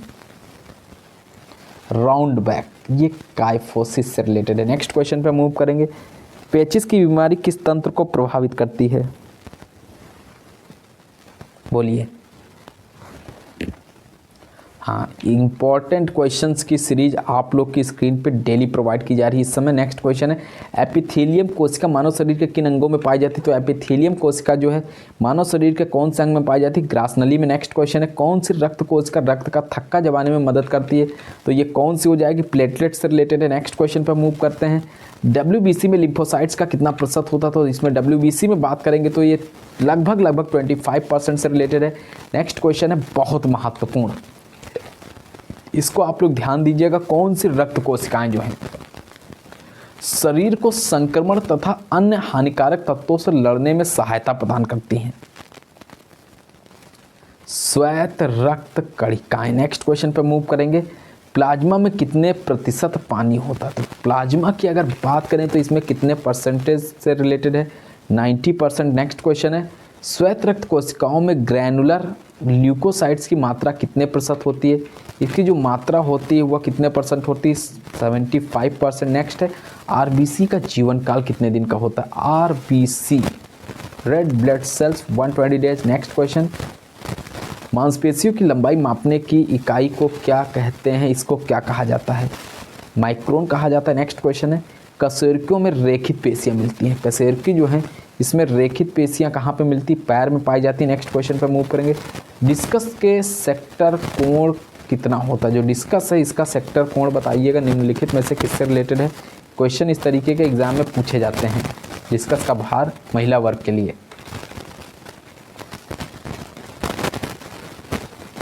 राउंड बैक ये काइफोसिस से रिलेटेड है। नेक्स्ट क्वेश्चन पे मूव करेंगे। पेचिस की बीमारी किस तंत्र को प्रभावित करती है? बोलिए। हाँ, इंपॉर्टेंट क्वेश्चंस की सीरीज आप लोग की स्क्रीन पे डेली प्रोवाइड की जा रही है इस समय। नेक्स्ट क्वेश्चन है, एपिथेलियम कोशिका मानव शरीर के किन अंगों में पाई जाती है? तो एपिथेलियम कोशिका जो है मानव शरीर के कौन से अंग में पाई जाती है? ग्रास नली में। नेक्स्ट क्वेश्चन है, कौन सी रक्त कोशिका रक्त का थक्का जमाने में मदद करती है? तो ये कौन सी हो जाएगी? प्लेटलेट से रिलेटेड है। नेक्स्ट क्वेश्चन पर मूव करते हैं। WBC में लिम्फोसाइट्स का कितना प्रतिशत होता? तो इसमें WBC में बात करेंगे तो ये लगभग 25% से रिलेटेड है। नेक्स्ट क्वेश्चन है बहुत महत्वपूर्ण, इसको आप लोग ध्यान दीजिएगा। कौन सी रक्त कोशिकाएं जो हैं शरीर को संक्रमण तथा अन्य हानिकारक तत्वों से लड़ने में सहायता प्रदान करती हैं? श्वेत रक्त कणिकाएं। नेक्स्ट क्वेश्चन पे मूव करेंगे। प्लाज्मा में कितने प्रतिशत पानी होता है? तो प्लाज्मा की अगर बात करें तो इसमें कितने परसेंटेज से रिलेटेड है? 90%। नेक्स्ट क्वेश्चन है, श्वेत रक्त कोशिकाओं में ग्रैनुलर ल्यूकोसाइट्स की मात्रा कितने प्रतिशत होती है? इसकी जो मात्रा होती है वह कितने परसेंट होती है? 75%। नेक्स्ट है, आरबीसी का जीवन काल कितने दिन का होता है? RBC red blood cells 120 days. Next question, मांसपेशियों की लंबाई मापने की इकाई को क्या कहते हैं? इसको क्या कहा जाता है? माइक्रोन कहा जाता है। नेक्स्ट क्वेश्चन है, कशेरुकियों में रेखित पेशियां मिलती हैं। कशेरुकी जो हैं इसमें रेखित पेशियां कहाँ पे मिलती? पैर में पाई जाती है। नेक्स्ट क्वेश्चन पे मूव करेंगे। डिस्कस के सेक्टर कोण कितना होता है? जो डिस्कस है इसका सेक्टर कोण बताइएगा निम्नलिखित में से किससे रिलेटेड है? क्वेश्चन इस तरीके के एग्जाम में पूछे जाते हैं। डिस्कस का भार महिला वर्ग के लिए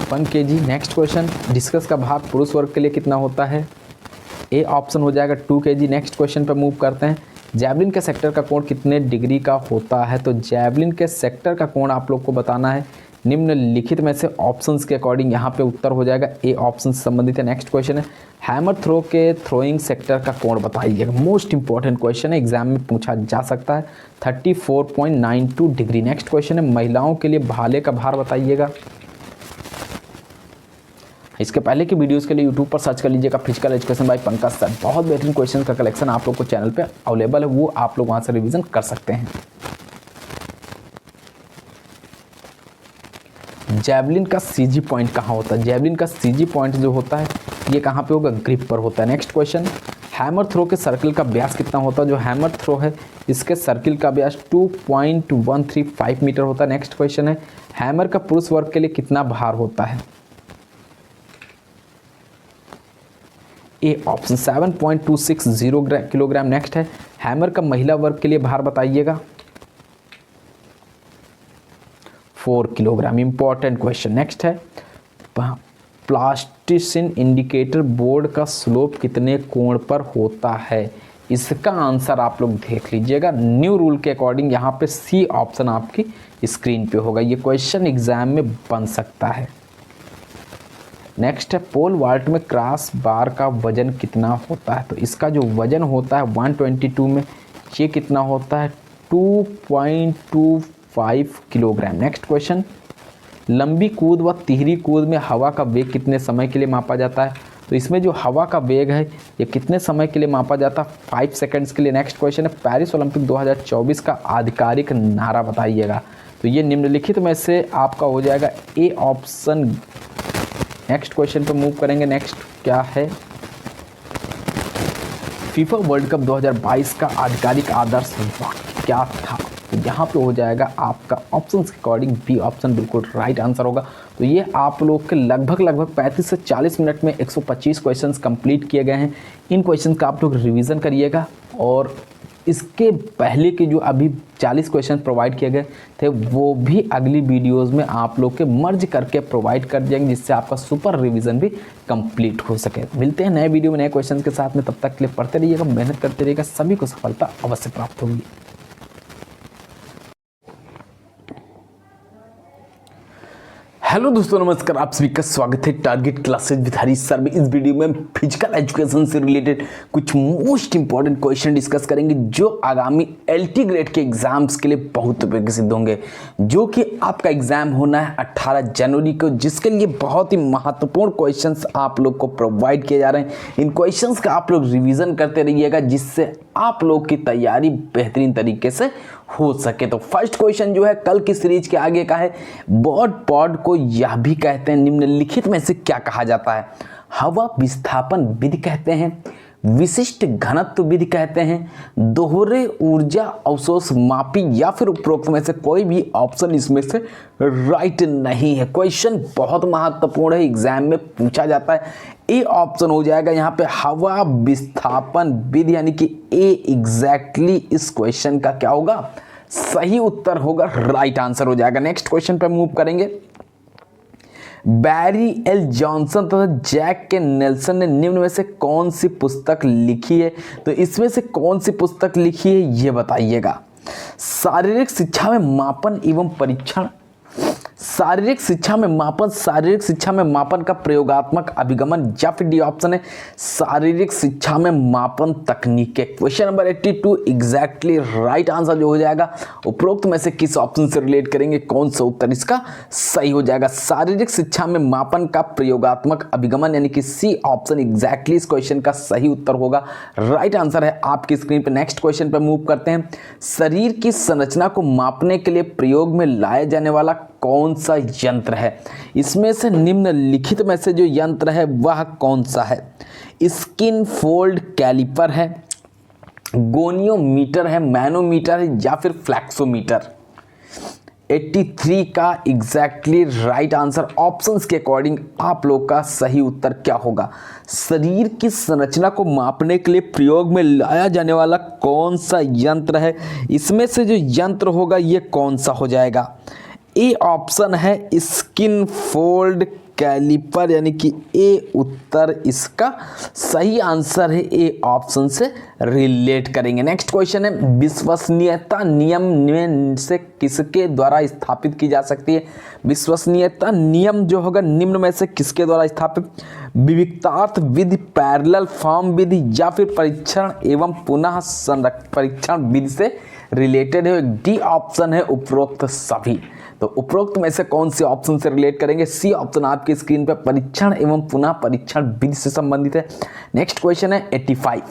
1 kg। नेक्स्ट क्वेश्चन, डिस्कस का भार पुरुष वर्ग के लिए कितना होता है? ए ऑप्शन हो जाएगा 2 kg। नेक्स्ट क्वेश्चन पे मूव करते हैं। जैवलिन के सेक्टर का कोण कितने डिग्री का होता है? तो जैवलिन के सेक्टर का कोण आप लोग को बताना है निम्नलिखित में से ऑप्शंस के अकॉर्डिंग। यहाँ पे उत्तर हो जाएगा ए ऑप्शन से संबंधित है। नेक्स्ट क्वेश्चन है, हैमर थ्रो के थ्रोइंग सेक्टर का कोण बताइएगा। मोस्ट इंपॉर्टेंट क्वेश्चन है, एग्जाम में पूछा जा सकता है। 34.92 डिग्री। नेक्स्ट क्वेश्चन है, महिलाओं के लिए भाले का भार बताइएगा। इसके पहले की वीडियोस के लिए यूट्यूब पर सर्च कर लीजिएगा physical education by Pankaj sir. बहुत बेहतरीन क्वेश्चन का कलेक्शन आप लोग को चैनल पे अवेलेबल है, वो आप लोग वहां से रिवीजन कर सकते हैं। जैवलिन का सीजी पॉइंट कहाँ होता है? जैवलिन का सीजी पॉइंट जो होता है ये कहाँ पे होगा? ग्रिप पर होता है। नेक्स्ट क्वेश्चन, हैमर थ्रो के सर्किल का व्यास कितना होता है? जो हैमर थ्रो है इसके सर्किल का व्यास 2.135 मीटर होता है। नेक्स्ट क्वेश्चन है, हैमर का पुरुष वर्ग के लिए कितना भार होता है? A option 7.260 kilogram. नेक्स्ट है, हैमर का महिला वर्ग के लिए भार बताइएगा। 4 किलोग्राम। Important question. नेक्स्ट है, प्लास्टिसिन इंडिकेटर बोर्ड का स्लोप कितने कोण पर होता है? इसका आंसर आप लोग देख लीजिएगा न्यू रूल के अकॉर्डिंग। यहाँ पे सी ऑप्शन आपकी स्क्रीन पे होगा। ये क्वेश्चन एग्जाम में बन सकता है। नेक्स्ट है, पोल वाल्ट में क्रॉस बार का वजन कितना होता है? तो इसका जो वजन होता है 122 में, ये कितना होता है? 2.25 किलोग्राम। नेक्स्ट क्वेश्चन, लंबी कूद व तिहरी कूद में हवा का वेग कितने समय के लिए मापा जाता है? तो इसमें जो हवा का वेग है ये कितने समय के लिए मापा जाता है? 5 सेकंड्स के लिए। नेक्स्ट क्वेश्चन है, पेरिस ओलंपिक 2024 का आधिकारिक नारा बताइएगा। तो ये निम्नलिखित में से आपका हो जाएगा ए ऑप्शन। नेक्स्ट क्वेश्चन पे मूव करेंगे। नेक्स्ट क्या है, फीफा वर्ल्ड कप 2022 का आधिकारिक आदर्श वाक्य क्या था? तो यहाँ पे हो जाएगा आपका ऑप्शंस के अकॉर्डिंग बी ऑप्शन बिल्कुल राइट आंसर होगा। तो ये आप लोग के लगभग 35 से 40 मिनट में 125 क्वेश्चंस कंप्लीट किए गए हैं। इन क्वेश्चन का आप लोग रिवीजन करिएगा और इसके पहले के जो अभी 40 क्वेश्चन प्रोवाइड किए गए थे वो भी अगली वीडियोस में आप लोग के मर्ज करके प्रोवाइड कर जाएंगे, जिससे आपका सुपर रिवीजन भी कंप्लीट हो सके। मिलते हैं नए वीडियो में नए क्वेश्चन के साथ में, तब तक के लिए पढ़ते रहिएगा, मेहनत करते रहिएगा, सभी को सफलता अवश्य प्राप्त होगी। हेलो दोस्तों, नमस्कार। आप सभी का स्वागत है target classes with Harish sir में। इस वीडियो में हम फिजिकल एजुकेशन से रिलेटेड कुछ मोस्ट इंपॉर्टेंट क्वेश्चन डिस्कस करेंगे जो आगामी एलटी ग्रेड के एग्जाम्स के लिए बहुत उपयोगी सिद्ध होंगे, जो कि आपका एग्जाम होना है 18 जनवरी को, जिसके लिए बहुत ही महत्वपूर्ण क्वेश्चंस आप लोग को प्रोवाइड किए जा रहे हैं। इन क्वेश्चंस का आप लोग रिविजन करते रहिएगा, जिससे आप लोग की तैयारी बेहतरीन तरीके से हो सके। तो फर्स्ट क्वेश्चन जो है कल की सीरीज के आगे का है। बर्ड पॉड को यह भी कहते हैं, निम्नलिखित में से क्या कहा जाता है? हवा विस्थापन विधि कहते हैं, विशिष्ट घनत्व विधि कहते हैं, दोहरे ऊर्जा अवशोष मापी, या फिर उपरोक्त में से कोई भी ऑप्शन इसमें से राइट नहीं है। क्वेश्चन बहुत महत्वपूर्ण है, एग्जाम में पूछा जाता है। ए ऑप्शन हो जाएगा यहाँ पे हवा विस्थापन विधि, यानी कि ए एग्जैक्टली इस क्वेश्चन का क्या होगा? सही उत्तर होगा, राइट आंसर हो जाएगा। नेक्स्ट क्वेश्चन पे मूव करेंगे। बैरी एल जॉनसन तथा जैक के नेल्सन ने निम्न में से कौन सी पुस्तक लिखी है? तो इसमें से कौन सी पुस्तक लिखी है ये बताइएगा। शारीरिक शिक्षा में मापन एवं परीक्षण, शारीरिक शिक्षा में मापन का प्रयोगात्मक अभिगमन, या फिर डी ऑप्शन है शारीरिक शिक्षा में मापन तकनीकें। Question number 82 exactly right answer जो हो जाएगा, उपरोक्त में से किस ऑप्शन से रिलेट करेंगे, कौन सा उत्तर इसका सही हो जाएगा? शारीरिक शिक्षा में मापन का प्रयोगात्मक अभिगमन, यानी कि सी ऑप्शन एग्जैक्टली इस क्वेश्चन का सही उत्तर होगा, राइट आंसर है आपकी स्क्रीन पर। नेक्स्ट क्वेश्चन पर मूव करते हैं। शरीर की संरचना को मापने के लिए प्रयोग में लाया जाने वाला कौन सा यंत्र है? इसमें से निम्नलिखित में से जो यंत्र है वह कौन सा है? स्किन फोल्ड कैलिपर है, गोनियोमीटर है, मैनोमीटर है, या फिर फ्लैक्सोमीटर? 83 का एग्जैक्टली राइट आंसर ऑप्शंस के अकॉर्डिंग आप लोग का सही उत्तर क्या होगा? शरीर की संरचना को मापने के लिए प्रयोग में लाया जाने वाला कौन सा यंत्र है? इसमें से जो यंत्र होगा ये कौन सा हो जाएगा? ए ऑप्शन है स्किन फोल्ड कैलिपर, यानी कि ए उत्तर इसका सही आंसर है। ए ऑप्शन से रिलेट करेंगे। नेक्स्ट क्वेश्चन है विश्वसनीयता नियम में से किसके द्वारा स्थापित की जा सकती है? विश्वसनीयता नियम जो होगा निम्न में से किसके द्वारा स्थापित? विविक्तार्थ विधि, पैरेलल फॉर्म विधि, या फिर परीक्षण एवं पुनः परीक्षण विधि से रिलेटेड है। डी ऑप्शन है उपरोक्त सभी। तो उपरोक्त में से कौन से ऑप्शन से रिलेट करेंगे? सी ऑप्शन आपकी स्क्रीन पर परीक्षण एवं पुनः परीक्षण विधि से संबंधित है। नेक्स्ट क्वेश्चन है 85।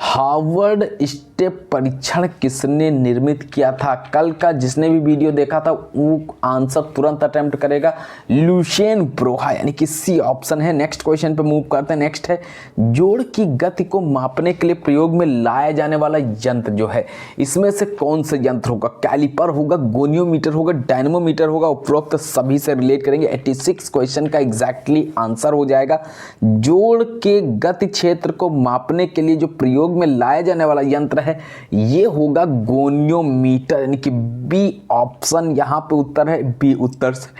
हार्वर्ड स्टेप परीक्षण किसने निर्मित किया था? कल का जिसने भी वीडियो देखा था वो आंसर तुरंत अटेम्प्ट करेगा, लुशियन ब्रोहा, यानी कि सी ऑप्शन है। नेक्स्ट क्वेश्चन पे मूव करते हैं। नेक्स्ट है जोड़ की गति को मापने के लिए प्रयोग में लाया जाने वाला यंत्र जो है, इसमें से कौन सा यंत्र होगा? कैलिपर होगा, गोनियोमीटर होगा, डायनेमोमीटर होगा? उपरोक्त सभी से रिलेट करेंगे। 86 क्वेश्चन का एग्जैक्टली आंसर हो जाएगा जोड़ के गति क्षेत्र को मापने के लिए जो प्रयोग में लाया जाने वाला यंत्र है ये होगा गोनियोमीटर, यानी कि बी ऑप्शन यहां पे उत्तर है। बी उत्तर से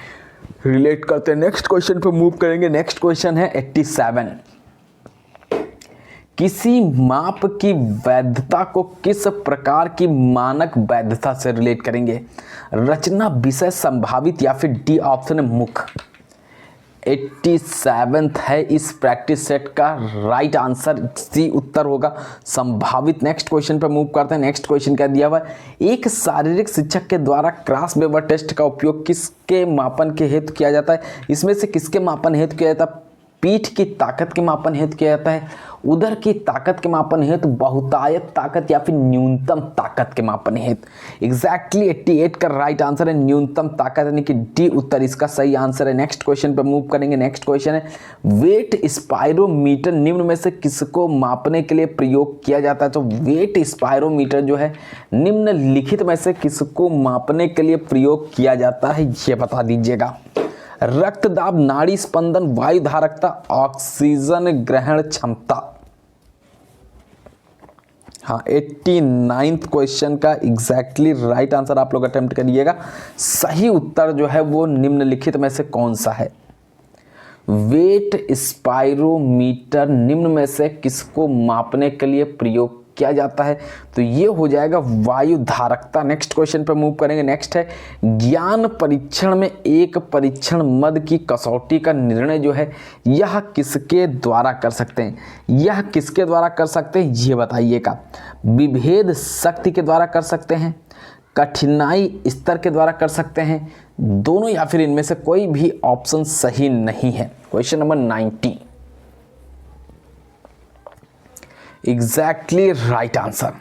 रिलेट करते हैं। नेक्स्ट क्वेश्चन पे मूव करेंगे। नेक्स्ट क्वेश्चन है 87। किसी माप की वैधता को किस प्रकार की मानक वैधता से रिलेट करेंगे? रचना, विषय, संभावित, या फिर डी ऑप्शन है मुख? 87 है इस प्रैक्टिस सेट का राइट आंसर, सी उत्तर होगा, संभावित। नेक्स्ट क्वेश्चन पर मूव करते हैं। नेक्स्ट क्वेश्चन क्या दिया हुआ है? एक शारीरिक शिक्षक के द्वारा क्रॉस वेबर टेस्ट का उपयोग किसके मापन के हेतु किया जाता है? इसमें से किसके मापन हेतु किया जाता है? पीठ की ताकत के मापन हेतु किया जाता है, उदर की ताकत के मापन हेतु, बहुतायत ताकत, या फिर न्यूनतम ताकत के मापन हेतु? एग्जैक्टली 88 का राइट आंसर है न्यूनतम ताकत, यानी कि डी उत्तर इसका सही आंसर है। नेक्स्ट क्वेश्चन पे मूव करेंगे। नेक्स्ट क्वेश्चन है वेट स्पायरोमीटर निम्न में से किसको मापने के लिए प्रयोग किया जाता है? तो वेट स्पायरोमीटर जो है निम्नलिखित में से किसको मापने के लिए प्रयोग किया जाता है ये बता दीजिएगा। रक्तदाब, नाड़ी स्पंदन, वायु धारकता, ऑक्सीजन ग्रहण क्षमता? हाँ, 89th क्वेश्चन का एग्जैक्टली राइट आंसर आप लोग अटेम्प्ट करिएगा। सही उत्तर जो है वो निम्नलिखित में से कौन सा है? वेट स्पायरोमीटर निम्न में से किसको मापने के लिए प्रयोग किया जाता है, तो ये हो जाएगा वायु धारकता। नेक्स्ट क्वेश्चन पे मूव करेंगे। नेक्स्ट है ज्ञान परीक्षण में एक परीक्षण मद की कसौटी का निर्णय जो है यह किसके द्वारा कर सकते हैं, यह किसके द्वारा कर सकते हैं ये बताइएगा। विभेद शक्ति के द्वारा कर सकते हैं, कठिनाई स्तर के द्वारा कर सकते हैं, दोनों, या फिर इनमें से कोई भी ऑप्शन सही नहीं है। Question number 90 exactly right answer.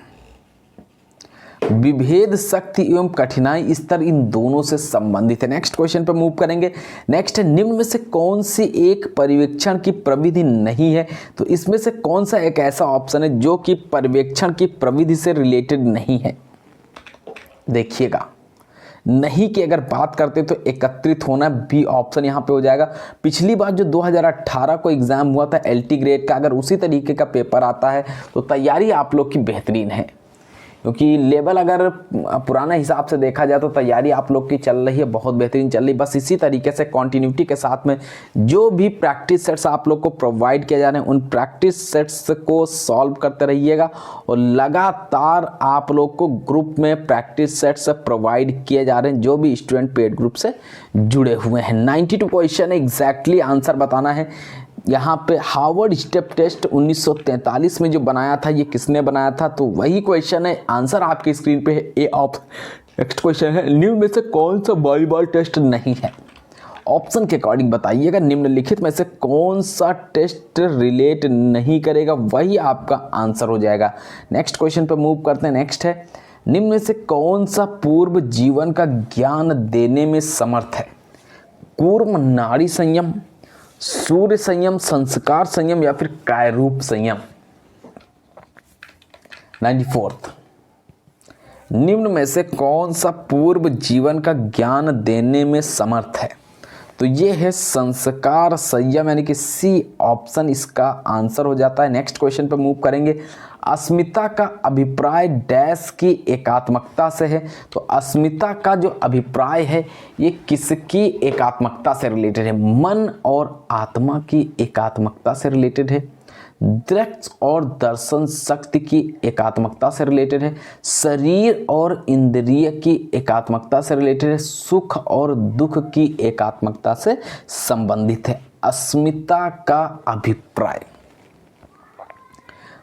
विभेद शक्ति एवं कठिनाई स्तर इन दोनों से संबंधित है। नेक्स्ट क्वेश्चन पर मूव करेंगे। नेक्स्ट है निम्न में से कौन सी एक पर्यवेक्षण की प्रविधि नहीं है, तो इसमें से कौन सा एक ऐसा ऑप्शन है जो कि पर्यवेक्षण की प्रविधि से रिलेटेड नहीं है। देखिएगा, नहीं की अगर बात करते तो एकत्रित होना, बी ऑप्शन यहाँ पे हो जाएगा। पिछली बार जो 2018 को एग्जाम हुआ था एलटी ग्रेड का, अगर उसी तरीके का पेपर आता है तो तैयारी आप लोग की बेहतरीन है, क्योंकि लेवल अगर पुराना हिसाब से देखा जाए तो तैयारी आप लोग की चल रही है, बहुत बेहतरीन चल रही है। बस इसी तरीके से कंटिन्यूटी के साथ में जो भी प्रैक्टिस सेट्स आप लोग को प्रोवाइड किए जा रहे हैं उन प्रैक्टिस सेट्स को सॉल्व करते रहिएगा, और लगातार आप लोग को ग्रुप में प्रैक्टिस सेट्स प्रोवाइड किए जा रहे हैं जो भी स्टूडेंट पेड ग्रुप से जुड़े हुए हैं। 92 क्वेश्चन एग्जैक्टली आंसर बताना है। यहाँ पे हार्वर्ड स्टेप टेस्ट 1943 में जो बनाया था ये किसने बनाया था, तो वही क्वेश्चन है। आंसर आपकी स्क्रीन पे है, ए ऑप्शन। नेक्स्ट क्वेश्चन है निम्न में से कौन सा वॉलीबॉल टेस्ट नहीं है। ऑप्शन के अकॉर्डिंग बताइएगा निम्नलिखित में से कौन सा टेस्ट रिलेट नहीं करेगा, वही आपका आंसर हो जाएगा। नेक्स्ट क्वेश्चन पे मूव करते हैं। नेक्स्ट है निम्न में से कौन सा पूर्व जीवन का ज्ञान देने में समर्थ है। कूर्म नाड़ी संयम, सूर्य संयम, संस्कार संयम या फिर कायरूप संयम। 94th निम्न में से कौन सा पूर्व जीवन का ज्ञान देने में समर्थ है, तो ये है संस्कार संयम, यानी कि सी ऑप्शन इसका आंसर हो जाता है। नेक्स्ट क्वेश्चन पर मूव करेंगे। अस्मिता का अभिप्राय डैश की एकात्मकता से है, तो अस्मिता का जो अभिप्राय है ये किसकी एकात्मकता से रिलेटेड है। मन और आत्मा की एकात्मकता से रिलेटेड है, दृष्टि और दर्शन शक्ति की एकात्मकता से रिलेटेड है, शरीर और इंद्रिय की एकात्मकता से रिलेटेड है, सुख और दुख की एकात्मकता से संबंधित है। अस्मिता का अभिप्राय।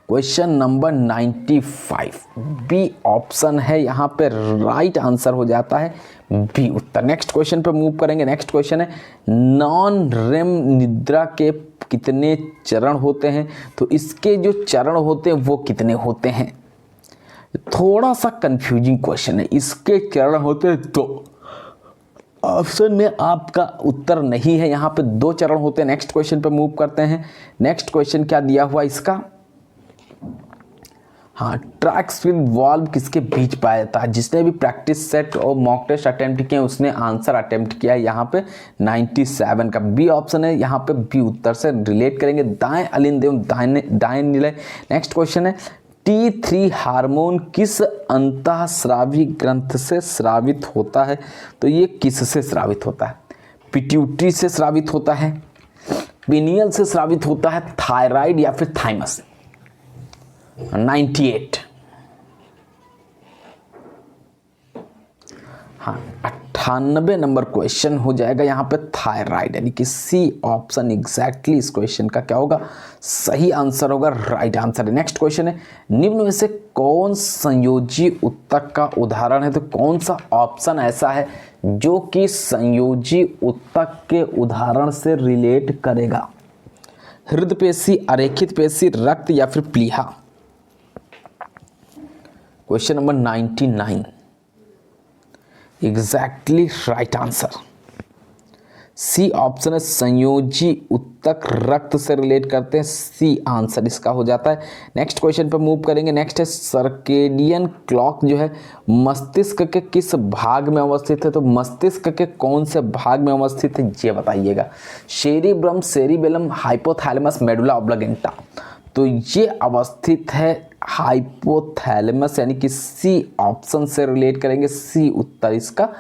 क्वेश्चन नंबर 95 बी ऑप्शन है, यहाँ पे राइट आंसर हो जाता है बी उत्तर। नेक्स्ट क्वेश्चन पे मूव करेंगे। नेक्स्ट क्वेश्चन है नॉन रेम निद्रा के कितने चरण होते हैं, तो इसके जो चरण होते हैं वो कितने होते हैं। थोड़ा सा कंफ्यूजिंग क्वेश्चन है। इसके चरण होते हैं तो ऑप्शन में आपका उत्तर नहीं है, यहाँ पे 2 चरण होते हैं। नेक्स्ट क्वेश्चन पे मूव करते हैं। नेक्स्ट क्वेश्चन क्या दिया हुआ इसका, हाँ, ट्रैक्सफील्ड वाल्व किसके बीच पाया जाता है। जिसने भी प्रैक्टिस सेट और मॉक टेस्ट अटेम्प्ट किए उसने आंसर अटेम्प्ट किया है यहाँ पे 97 का बी ऑप्शन है। यहाँ पे बी उत्तर से रिलेट करेंगे, दाएं अलिंद एवं दाएं निलय। नेक्स्ट क्वेश्चन है T3 हार्मोन किस अंतःस्रावी ग्रंथ से स्रावित होता है, तो ये किससे स्रावित होता है। पिट्यूटरी से स्रावित होता है, पिनियल से स्रावित होता है, थायराइड या फिर थाइमस। 98 हाँ 98 नंबर क्वेश्चन हो जाएगा यहाँ पे थायराइड, यानी कि सी ऑप्शन एग्जैक्टली इस क्वेश्चन का क्या होगा, सही आंसर होगा, राइट आंसर है। नेक्स्ट क्वेश्चन है निम्न में से कौन संयोजी उत्तक का उदाहरण है, तो कौन सा ऑप्शन ऐसा है जो कि संयोजी उत्तक के उदाहरण से रिलेट करेगा। हृदय पेशी, अरेखित पेशी, रक्त या फिर प्लीहा। Question number 99 exactly right answer C option है, संयोजी उत्तक रक्त से रिलेट करते हैं, सी आंसर इसका हो जाता है। नेक्स्ट क्वेश्चन पर मूव करेंगे। नेक्स्ट है सर्केडियन क्लॉक जो है मस्तिष्क के किस भाग में अवस्थित है, तो मस्तिष्क के कौन से भाग में अवस्थित है ये बताइएगा। सेरिब्रम, सेरिबेलम, हाइपोथैलेमस, मेडुला ऑब्लिगेंटा, तो ये अवस्थित है हाइपोथैलेमस, यानी कि सी ऑप्शन से रिलेट करेंगे, सी उत्तर इसका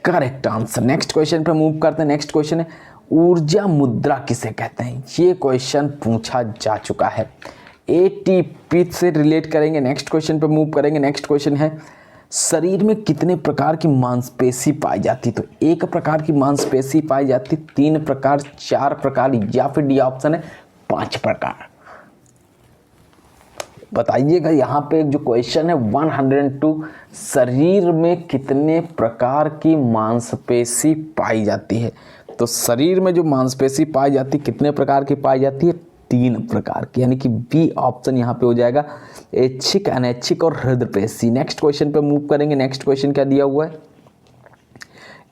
करेक्ट आंसर। नेक्स्ट क्वेश्चन पे मूव करते हैं। नेक्स्ट क्वेश्चन है ऊर्जा मुद्रा किसे कहते हैं, ये क्वेश्चन पूछा जा चुका है। एटीपी से रिलेट करेंगे। नेक्स्ट क्वेश्चन पे मूव करेंगे। नेक्स्ट क्वेश्चन है शरीर में कितने प्रकार की मांसपेशी पाई जाती? तो एक प्रकार की मांसपेशी पाई जाती, 3 प्रकार, 4 प्रकार, या फिर डी ऑप्शन है 5 प्रकार। बताइएगा यहाँ पे जो क्वेश्चन है 102, शरीर में कितने प्रकार की मांसपेशी पाई जाती है? तो शरीर में जो मांसपेशी पाई जाती कितने प्रकार की पाई जाती है? 3 प्रकार की, यानी कि बी ऑप्शन यहाँ पे हो जाएगा, ऐच्छिक, अनैच्छिक और हृदय पेशी। नेक्स्ट क्वेश्चन पे मूव करेंगे। नेक्स्ट क्वेश्चन क्या दिया हुआ है?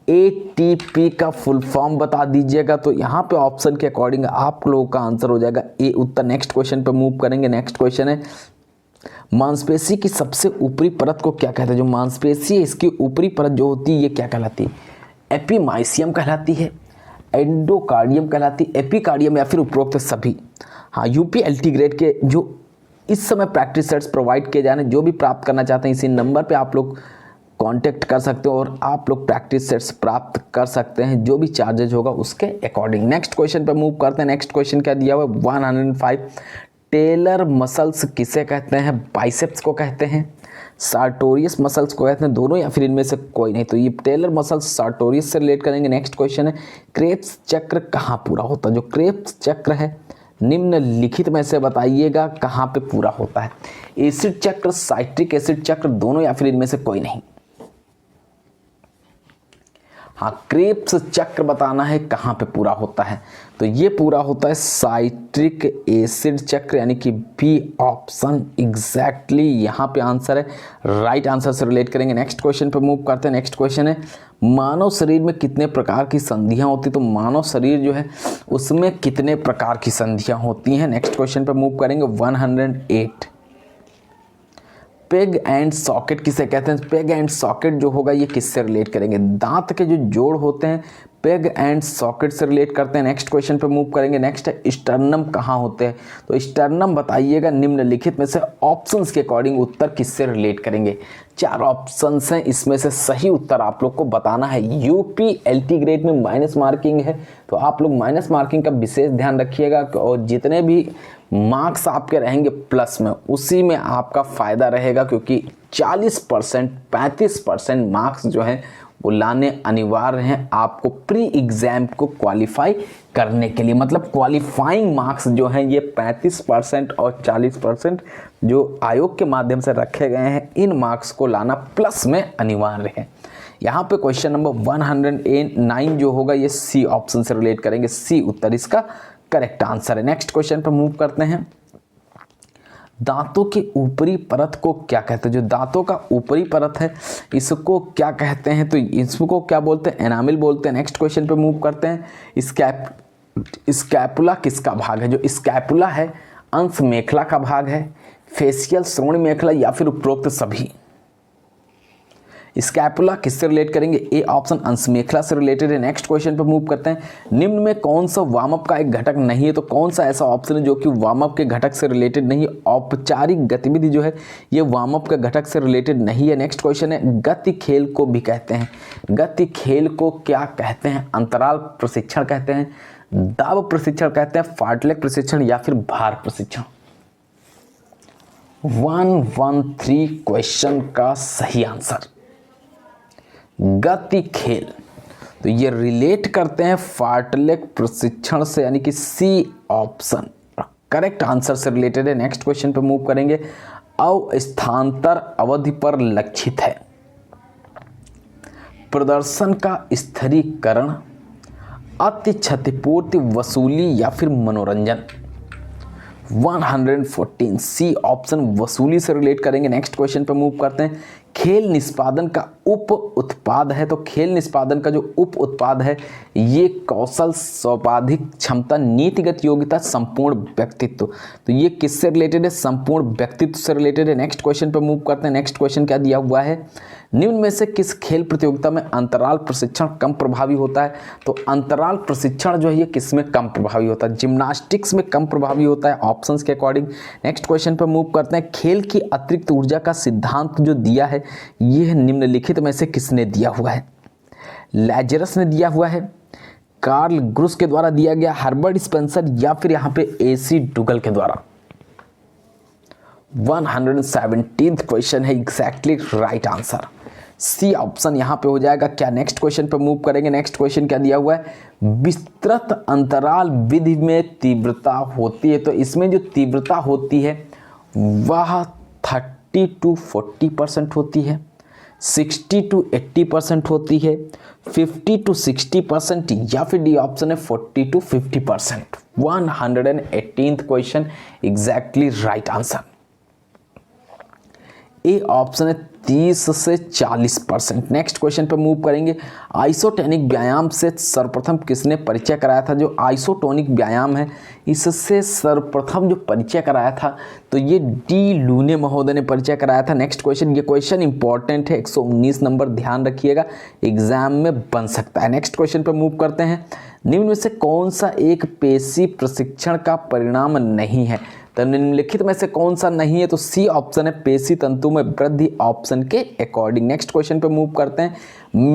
एटीपी का फुल फॉर्म बता दीजिएगा। तो यहाँ पे ऑप्शन के अकॉर्डिंग आप लोगों का आंसर हो जाएगा ए उत्तर। नेक्स्ट क्वेश्चन पे मूव करेंगे। नेक्स्ट क्वेश्चन है मांसपेशी की सबसे ऊपरी परत को क्या कहते हैं? जो मांसपेशी है इसकी ऊपरी परत जो होती है ये क्या कहलाती है? एपीमाइसियम कहलाती है, एंडोकार्डियम कहलाती है, एपिकार्डियम, या फिर उपरोक्त सभी। हाँ, यूपीएलटी ग्रेड के जो इस समय प्रैक्टिस सेट्स प्रोवाइड किए जा रहे हैं, जो भी प्राप्त करना चाहते हैं इसी नंबर पे आप लोग कांटेक्ट कर सकते हो और आप लोग प्रैक्टिस सेट्स प्राप्त कर सकते हैं, जो भी चार्जेज होगा उसके अकॉर्डिंग। नेक्स्ट क्वेश्चन पे मूव करते हैं। नेक्स्ट क्वेश्चन क्या दिया हुआ है? 105, टेलर मसल्स किसे कहते हैं? बाइसेप्स को कहते हैं, सार्टोरियस मसल्स को कहते हैं, दोनों या फिर इनमें से कोई नहीं। तो ये टेलर मसल्स सार्टोरियस से रिलेट करेंगे। नेक्स्ट क्वेश्चन है क्रेब्स चक्र कहाँ पूरा होता है? जो क्रेब्स चक्र है निम्नलिखित में से बताइएगा कहाँ पे पूरा होता है? एसिड चक्र, साइट्रिक एसिड चक्र, दोनों या फिर इनमें से कोई नहीं। हाँ, क्रेब्स चक्र बताना है कहाँ पे पूरा होता है। तो ये पूरा होता है साइट्रिक एसिड चक्र, यानी कि बी ऑप्शन एग्जैक्टली यहाँ पे आंसर है। राइट आंसर से रिलेट करेंगे। नेक्स्ट क्वेश्चन पे मूव करते हैं। नेक्स्ट क्वेश्चन है मानव शरीर में कितने प्रकार की संधियाँ होती? तो मानव शरीर जो है उसमें कितने प्रकार की संधियाँ होती हैं? नेक्स्ट क्वेश्चन पे मूव करेंगे। 108, पेग एंड सॉकेट किसे कहते हैं? पेग एंड सॉकेट जो होगा ये किससे रिलेट करेंगे? दांत के जो जोड़ होते हैं पेग एंड सॉकेट से रिलेट करते हैं। नेक्स्ट क्वेश्चन पे मूव करेंगे। नेक्स्ट है स्टर्नम कहाँ होते हैं? तो स्टर्नम बताइएगा निम्नलिखित में से ऑप्शंस के अकॉर्डिंग उत्तर किससे रिलेट करेंगे? 4 ऑप्शंस हैं, इसमें से सही उत्तर आप लोग को बताना है। यूपीएलटी ग्रेड में माइनस मार्किंग है, तो आप लोग माइनस मार्किंग का विशेष ध्यान रखिएगा और जितने भी मार्क्स आपके रहेंगे प्लस में, उसी में आपका फ़ायदा रहेगा, क्योंकि 40%, 35% मार्क्स जो हैं वो लाने अनिवार्य हैं आपको प्री एग्ज़ाम को क्वालिफाई करने के लिए। मतलब क्वालिफाइंग मार्क्स जो हैं ये 35% और 40% जो आयोग के माध्यम से रखे गए हैं, इन मार्क्स को लाना प्लस में अनिवार्य है। यहाँ पे क्वेश्चन नंबर 109 जो होगा ये सी ऑप्शन से रिलेट करेंगे। सी उत्तर इसका करेक्ट आंसर है। नेक्स्ट क्वेश्चन पर मूव करते हैं। दांतों की ऊपरी परत को क्या कहते हैं? जो दांतों का ऊपरी परत है इसको क्या कहते हैं? तो इसको क्या बोलते हैं? एनामिल बोलते हैं। नेक्स्ट क्वेश्चन पे मूव करते हैं। स्कैपुला किसका भाग है? जो स्कैपुला है अंश मेखला का भाग है, फेशियल श्रोणि मेखला, या फिर उपरोक्त सभी। स्कैपुला किससे रिलेट करेंगे? ए ऑप्शन अंश मेखला से रिलेटेड है। नेक्स्ट क्वेश्चन पे मूव करते हैं। निम्न में कौन सा वार्म अप का एक घटक नहीं है? तो कौन सा ऐसा ऑप्शन है जो कि वार्म अप के घटक से रिलेटेड नहीं है? औपचारिक गतिविधि जो है ये वार्म अप के घटक से रिलेटेड नहीं है। नेक्स्ट क्वेश्चन है गति खेल को भी कहते हैं। गति खेल को क्या कहते हैं? अंतराल प्रशिक्षण कहते हैं, दाब प्रशिक्षण कहते हैं, फार्टलेग प्रशिक्षण, या फिर भार प्रशिक्षण। 113 क्वेश्चन का सही आंसर गति खेल। तो ये रिलेट करते हैं फार्टलेग प्रशिक्षण से, यानी कि सी ऑप्शन करेक्ट आंसर से रिलेटेड है। नेक्स्ट क्वेश्चन पे मूव करेंगे। अवस्थान्तर अवधि पर लक्षित है। प्रदर्शन का स्थिरीकरण, अति क्षतिपूर्ति, वसूली, या फिर मनोरंजन। 114 सी ऑप्शन वसूली से रिलेट करेंगे। नेक्स्ट क्वेश्चन पे मूव करते हैं। खेल निष्पादन का उप उत्पाद है। तो खेल निष्पादन का जो उप उत्पाद है ये कौशल, सौपाधिक क्षमता, नीतिगत योग्यता, संपूर्ण व्यक्तित्व। तो ये किससे रिलेटेड है? संपूर्ण व्यक्तित्व से रिलेटेड है। नेक्स्ट क्वेश्चन पे मूव करते हैं। नेक्स्ट क्वेश्चन क्या दिया हुआ है? निम्न में से किस खेल प्रतियोगिता में अंतराल प्रशिक्षण कम प्रभावी होता है? तो अंतराल प्रशिक्षण जो है ये किस में कम प्रभावी होता है? जिम्नास्टिक्स में कम प्रभावी होता है ऑप्शंस के अकॉर्डिंग। नेक्स्ट क्वेश्चन पर मूव करते हैं। खेल की अतिरिक्त ऊर्जा का सिद्धांत जो दिया है यह निम्नलिखित में से किसने दिया हुआ है? लैजरस ने दिया हुआ है, कार्ल ग्रुस के द्वारा दिया गया, हर्बर्ट स्पेंसर, या फिर यहाँ पे एसी डुगल के द्वारा। 117th क्वेश्चन है exactly right answer C option यहाँ पे हो जाएगा। क्या नेक्स्ट क्वेश्चन पे मूव करेंगे। नेक्स्ट क्वेश्चन क्या दिया हुआ है, विस्तृत अंतराल विधि में तीव्रता होती है, तो इसमें जो तीव्रता होती है वह 30 to 40% होती है, 60 to 80% होती है, 50 to 60% या फिर डी ऑप्शन है 40 to 50%। 118th question exactly right answer A option है 30 से 40%। नेक्स्ट क्वेश्चन पे मूव करेंगे। आइसोटोनिक व्यायाम से सर्वप्रथम किसने परिचय कराया था। जो आइसोटोनिक व्यायाम है इससे सर्वप्रथम जो परिचय कराया था तो ये डी लूने महोदय ने परिचय कराया था। नेक्स्ट क्वेश्चन, ये क्वेश्चन इंपॉर्टेंट है, 119 नंबर ध्यान रखिएगा, एग्जाम में बन सकता है। नेक्स्ट क्वेश्चन पे मूव करते हैं। निम्न में से कौन सा एक पेशी प्रशिक्षण का परिणाम नहीं है। तो निम्नलिखित में से कौन सा नहीं है, तो सी ऑप्शन है पेशी तंतु में वृद्धि ऑप्शन के अकॉर्डिंग। नेक्स्ट क्वेश्चन पे मूव करते हैं।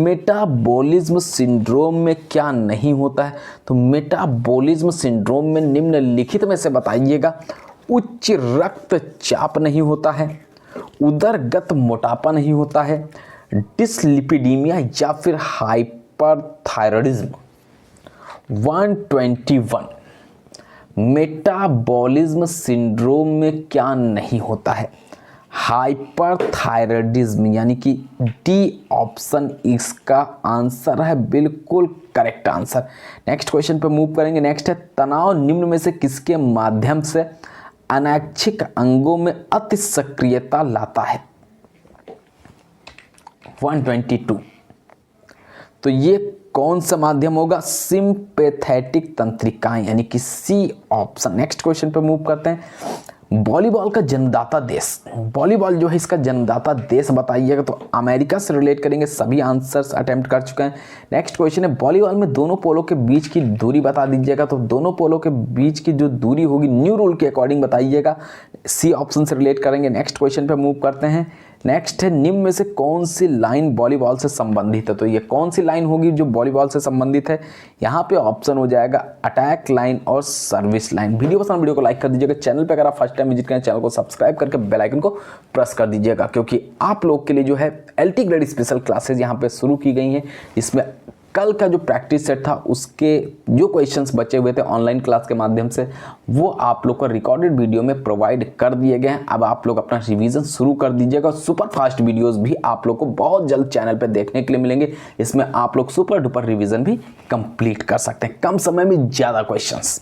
मेटाबॉलिज्म सिंड्रोम में क्या नहीं होता है। तो मेटाबॉलिज्म सिंड्रोम में निम्नलिखित में से बताइएगा, उच्च रक्तचाप नहीं होता है, उदरगत मोटापा नहीं होता है, डिसलिपिडीमिया या फिर हाइपरथायरॉयडिज्म। 121 मेटाबॉलिज्म सिंड्रोम में क्या नहीं होता है, हाइपरथायरॉयडिज्म, यानी कि डी ऑप्शन इसका आंसर है, बिल्कुल करेक्ट आंसर। नेक्स्ट क्वेश्चन पे मूव करेंगे। नेक्स्ट है तनाव निम्न में से किसके माध्यम से अनैच्छिक अंगों में अति सक्रियता लाता है। 122 तो ये कौन सा माध्यम होगा, सिंपैथेटिक तंत्रिकाएं, यानी कि सी ऑप्शन। नेक्स्ट क्वेश्चन पे मूव करते हैं। वॉलीबॉल का जन्मदाता देश, वॉलीबॉल जो है इसका जन्मदाता देश बताइएगा। तो अमेरिका से रिलेट करेंगे, सभी आंसर्स अटेम्प्ट कर चुके हैं। नेक्स्ट क्वेश्चन है वॉलीबॉल में दोनों पोलों के बीच की दूरी बता दीजिएगा। तो दोनों पोलों के बीच की जो दूरी होगी न्यू रूल के अकॉर्डिंग बताइएगा, सी ऑप्शन से रिलेट करेंगे। नेक्स्ट क्वेश्चन पे मूव करते हैं। नेक्स्ट है निम्न में से कौन सी लाइन वॉलीबॉल से संबंधित है। तो ये कौन सी लाइन होगी जो वॉलीबॉल से संबंधित है, यहाँ पे ऑप्शन हो जाएगा अटैक लाइन और सर्विस लाइन। वीडियो पसंद, वीडियो को लाइक कर दीजिएगा। चैनल पे अगर आप फर्स्ट टाइम विजिट करें, चैनल को सब्सक्राइब करके बेल आइकन को प्रेस कर दीजिएगा, क्योंकि आप लोग के लिए जो है LT ग्रेड स्पेशल क्लासेज यहाँ पे शुरू की गई हैं। इसमें कल का जो प्रैक्टिस सेट था उसके जो क्वेश्चंस बचे हुए थे ऑनलाइन क्लास के माध्यम से, वो आप लोग को रिकॉर्डेड वीडियो में प्रोवाइड कर दिए गए हैं। अब आप लोग अपना रिवीजन शुरू कर दीजिएगा। सुपर फास्ट वीडियोस भी आप लोग को बहुत जल्द चैनल पे देखने के लिए मिलेंगे। इसमें आप लोग सुपर डुपर रिवीजन भी कंप्लीट कर सकते हैं, कम समय में ज़्यादा क्वेश्चंस।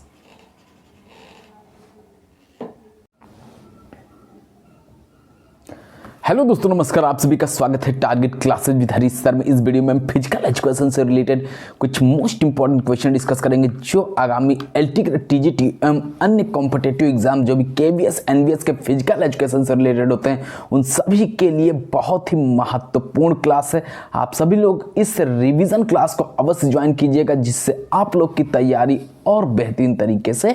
हेलो दोस्तों, नमस्कार। आप सभी का स्वागत है target classes with Harish sir में। इस वीडियो में हम फिजिकल एजुकेशन से रिलेटेड कुछ मोस्ट इंपॉर्टेंट क्वेश्चन डिस्कस करेंगे, जो आगामी LT ग्रेड, TGT एवं अन्य कॉम्पिटिटिव एग्जाम जो भी KVS NVS के फिजिकल एजुकेशन से रिलेटेड होते हैं, उन सभी के लिए बहुत ही महत्वपूर्ण क्लास है। आप सभी लोग इस रिविजन क्लास को अवश्य ज्वाइन कीजिएगा, जिससे आप लोग की तैयारी और बेहतरीन तरीके से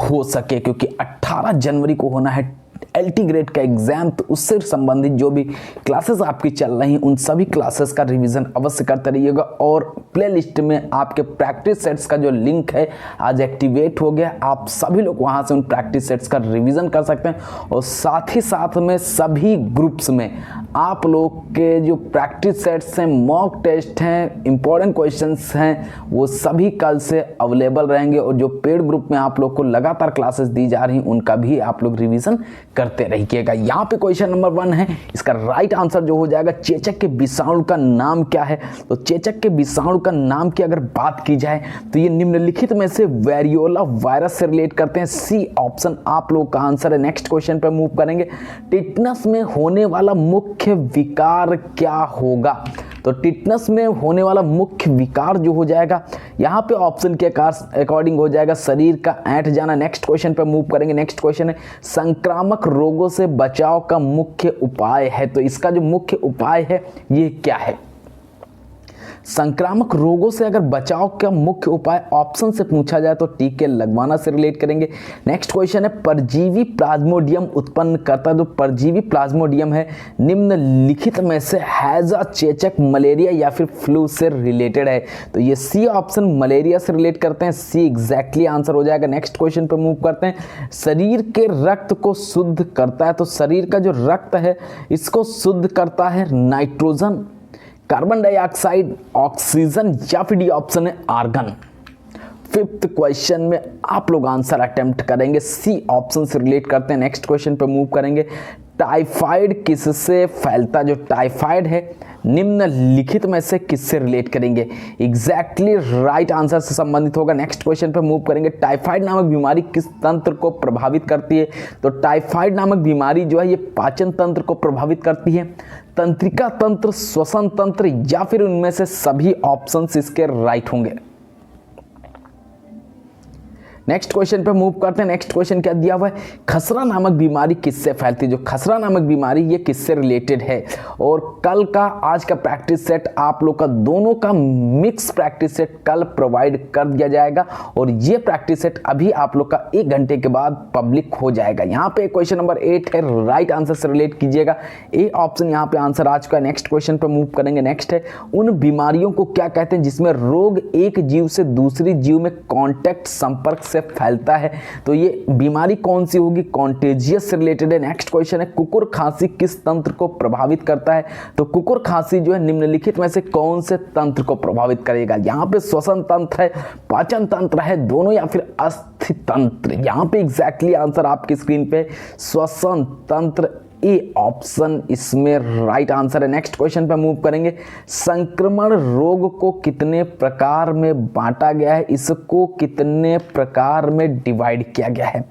हो सके, क्योंकि 18 जनवरी को होना है LT ग्रेड का एग्जाम। तो उससे संबंधित जो भी क्लासेस आपकी चल रही हैं, उन सभी क्लासेस का रिवीजन अवश्य करते रहिएगा। और प्लेलिस्ट में आपके प्रैक्टिस सेट्स का जो लिंक है आज एक्टिवेट हो गया, आप सभी लोग वहां से उन प्रैक्टिस सेट्स का रिवीजन कर सकते हैं। और साथ ही साथ में सभी ग्रुप्स में आप लोग के जो प्रैक्टिस सेट्स हैं, मॉक टेस्ट हैं, इंपॉर्टेंट क्वेश्चंस हैं, वो सभी कल से अवेलेबल रहेंगे। और जो पेड ग्रुप में आप लोग को लगातार क्लासेस दी जा रही हैं, उनका भी आप लोग रिवीजन करते रहिएगा। यहाँ पे क्वेश्चन नंबर 1 है, इसका राइट आंसर जो हो जाएगा, चेचक के विषाणु का नाम क्या है। तो चेचक के विषाणु का नाम की अगर बात की जाए तो ये निम्नलिखित में से वेरियोला वायरस से रिलेट करते हैं। सी ऑप्शन आप लोग का आंसर है। नेक्स्ट क्वेश्चन पे मूव करेंगे। टिटनस में होने वाला मुख्य विकार क्या होगा। तो टिटनस में होने वाला मुख्य विकार जो हो जाएगा, यहाँ पे ऑप्शन के अकॉर्डिंग हो जाएगा शरीर का ऐंठ जाना। नेक्स्ट क्वेश्चन पे मूव करेंगे। नेक्स्ट क्वेश्चन है संक्रामक रोगों से बचाव का मुख्य उपाय है। तो इसका जो मुख्य उपाय है ये क्या है। संक्रामक रोगों से अगर बचाव का मुख्य उपाय ऑप्शन से पूछा जाए तो टीके लगवाना से रिलेट करेंगे। नेक्स्ट क्वेश्चन है परजीवी प्लाज्मोडियम उत्पन्न करता जो परजीवी प्लाज्मोडियम है निम्नलिखित में से हैजा, चेचक, मलेरिया या फिर फ्लू से रिलेटेड है। तो ये सी ऑप्शन मलेरिया से रिलेट करते हैं, सी एग्जैक्टली आंसर हो जाएगा। नेक्स्ट क्वेश्चन पे मूव करते हैं। शरीर के रक्त को शुद्ध करता है, तो शरीर का जो रक्त है इसको शुद्ध करता है नाइट्रोजन, कार्बन डाइऑक्साइड, ऑक्सीजन या फिर डी ऑप्शन है आर्गन। फिफ्थ क्वेश्चन में आप लोग आंसर अटेम्प्ट करेंगे, सी ऑप्शन से रिलेट करते हैं। नेक्स्ट क्वेश्चन पे मूव करेंगे। टाइफाइड किससे फैलता, जो टाइफाइड है निम्नलिखित में से किससे रिलेट करेंगे, एग्जैक्टली राइट आंसर से संबंधित होगा। नेक्स्ट क्वेश्चन पे मूव करेंगे। टाइफाइड नामक बीमारी किस तंत्र को प्रभावित करती है, तो टाइफाइड नामक बीमारी जो है ये पाचन तंत्र को प्रभावित करती है, तंत्रिका तंत्र, श्वसन तंत्र या फिर उनमें से सभी ऑप्शंस इसके राइट होंगे। नेक्स्ट क्वेश्चन पे मूव करते हैं। नेक्स्ट क्वेश्चन क्या दिया हुआ है, खसरा नामक बीमारी किससे फैलती है, जो खसरा नामक बीमारी ये किससे रिलेटेड है। और कल का आज का प्रैक्टिस सेट आप लोग का दोनों का मिक्स प्रैक्टिस सेट कल प्रोवाइड कर दिया जाएगा और ये प्रैक्टिस सेट अभी आप लोग का 1 घंटे के बाद पब्लिक हो जाएगा। यहाँ पे क्वेश्चन नंबर 8 है, राइट आंसर से रिलेट कीजिएगा, ए ऑप्शन यहाँ पे आंसर आ चुका है। नेक्स्ट क्वेश्चन पे मूव करेंगे। नेक्स्ट है उन बीमारियों को क्या कहते हैं जिसमें रोग एक जीव से दूसरी जीव में कॉन्टैक्ट संपर्क से फैलता है, तो ये बीमारी कौन सी होगी, कॉन्टेजियस से रिलेटेड है। नेक्स्ट क्वेश्चन है कुकुर खांसी किस तंत्र को प्रभावित करता है, तो कुकुर खांसी जो है निम्नलिखित में से कौन से तंत्र को प्रभावित करेगा। यहाँ पे श्वसन तंत्र है, पाचन तंत्र है, दोनों या फिर अस्थि तंत्र। यहाँ पे एग्जैक्टली आंसर आपकी स्क्रीन पे श्वसन तंत्र, ए ऑप्शन इसमें राइट आंसर है। नेक्स्ट क्वेश्चन पे मूव करेंगे। संक्रमण रोग को कितने प्रकार में बांटा गया है, इसको कितने प्रकार में डिवाइड किया गया है,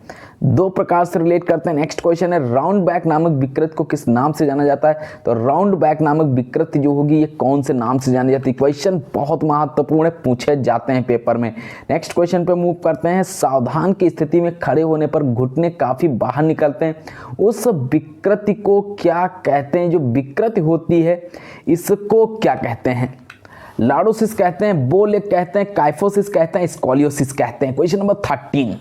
2 प्रकार से रिलेट करते हैं। नेक्स्ट क्वेश्चन है राउंड बैक नामक विकृति को किस नाम से जाना जाता है, तो राउंड बैक नामक विकृति जो होगी ये कौन से नाम से जानी जाती है। क्वेश्चन बहुत महत्वपूर्ण है, पूछे जाते हैं पेपर में। नेक्स्ट क्वेश्चन पे मूव करते हैं। सावधान की स्थिति में खड़े होने पर घुटने काफी बाहर निकलते हैं, उस विकृति को क्या कहते हैं, जो विकृति होती है इसको क्या कहते हैं, लाडोसिस कहते हैं, बोलेक कहते हैं, काइफोसिस कहते हैं, स्कोलियोसिस कहते हैं। क्वेश्चन नंबर 13,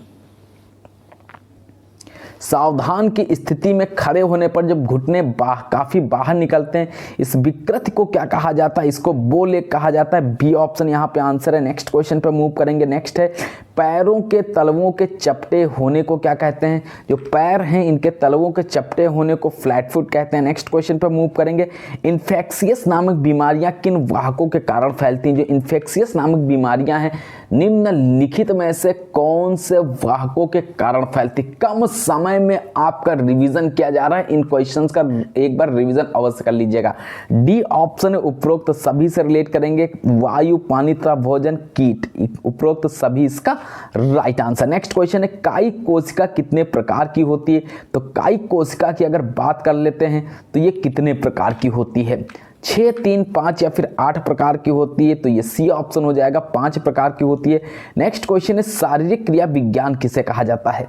सावधान की स्थिति में खड़े होने पर जब घुटने काफी बाहर निकलते हैं इस विकृति को क्या कहा जाता है, इसको बोलेक कहा जाता है, बी ऑप्शन यहाँ पे आंसर है। नेक्स्ट क्वेश्चन पे मूव करेंगे। नेक्स्ट है पैरों के तलवों के चपटे होने को क्या कहते हैं, जो पैर हैं इनके तलवों के चपटे होने को फ्लैट फुट कहते हैं। नेक्स्ट क्वेश्चन पे मूव करेंगे। इन्फेक्शियस नामक बीमारियां किन वाहकों के कारण फैलती हैं, जो इन्फेक्शियस नामक बीमारियां हैं निम्नलिखित में से कौन से वाहकों के कारण फैलती। कम समय में आपका रिवीजन किया जा रहा है, इन क्वेश्चंस का एक बार रिवीजन अवश्य कर लीजिएगा। डी ऑप्शन है उपरोक्त सभी से रिलेट करेंगे, वायु, पानी तथा भोजन, कीट, उपरोक्त सभी इसका राइट आंसर। नेक्स्ट क्वेश्चन है कायिक कोशिका कितने प्रकार की होती है, तो कायिक कोशिका की अगर बात कर लेते हैं तो ये कितने प्रकार की होती है, 6, 3, 5 या फिर 8 प्रकार की होती है, तो ये सी ऑप्शन हो जाएगा, 5 प्रकार की होती है। नेक्स्ट क्वेश्चन है शारीरिक क्रिया विज्ञान किसे कहा जाता है,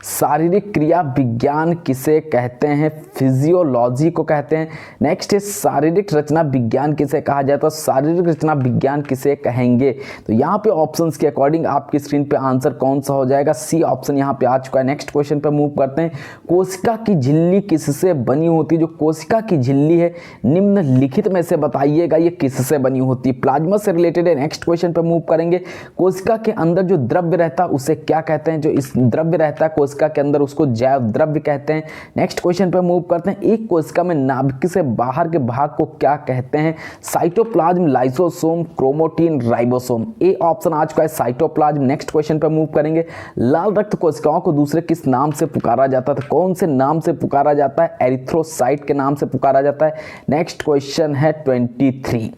शारीरिक क्रिया विज्ञान किसे कहते हैं, फिजियोलॉजी को कहते हैं। नेक्स्ट है शारीरिक रचना विज्ञान किसे कहा जाता है, शारीरिक रचना विज्ञान किसे कहेंगे, तो यहाँ पे ऑप्शंस के अकॉर्डिंग आपकी स्क्रीन पे आंसर कौन सा हो जाएगा, सी ऑप्शन यहाँ पे आ चुका है। नेक्स्ट क्वेश्चन पे मूव करते हैं। कोशिका की झिल्ली किससे बनी होती है, जो कोशिका की झिल्ली है निम्नलिखित में से बताइएगा ये किससे बनी होती है, प्लाज्मा से रिलेटेड है। नेक्स्ट क्वेश्चन पे मूव करेंगे। कोशिका के अंदर जो द्रव्य रहता है उसे क्या कहते हैं, जो इस द्रव्य रहता है कोशिका के अंदर उसको जैव द्रव्य कहते हैं। नेक्स्ट क्वेश्चन पे मूव करते हैं। एक कोशिका में नाभिक से बाहर के भाग को क्या कहते हैं, cytoplasm, lysosome, chromatin, ribosome, A option आ चुका है साइटोप्लाज्म। नेक्स्ट क्वेश्चन पे मूव करेंगे। लाल रक्त कोशिकाओं को दूसरे किस नाम से पुकारा जाता है, कौन से नाम से पुकारा जाता है, एरिथ्रोसाइट के नाम से पुकारा जाता है। नेक्स्ट क्वेश्चन है 23,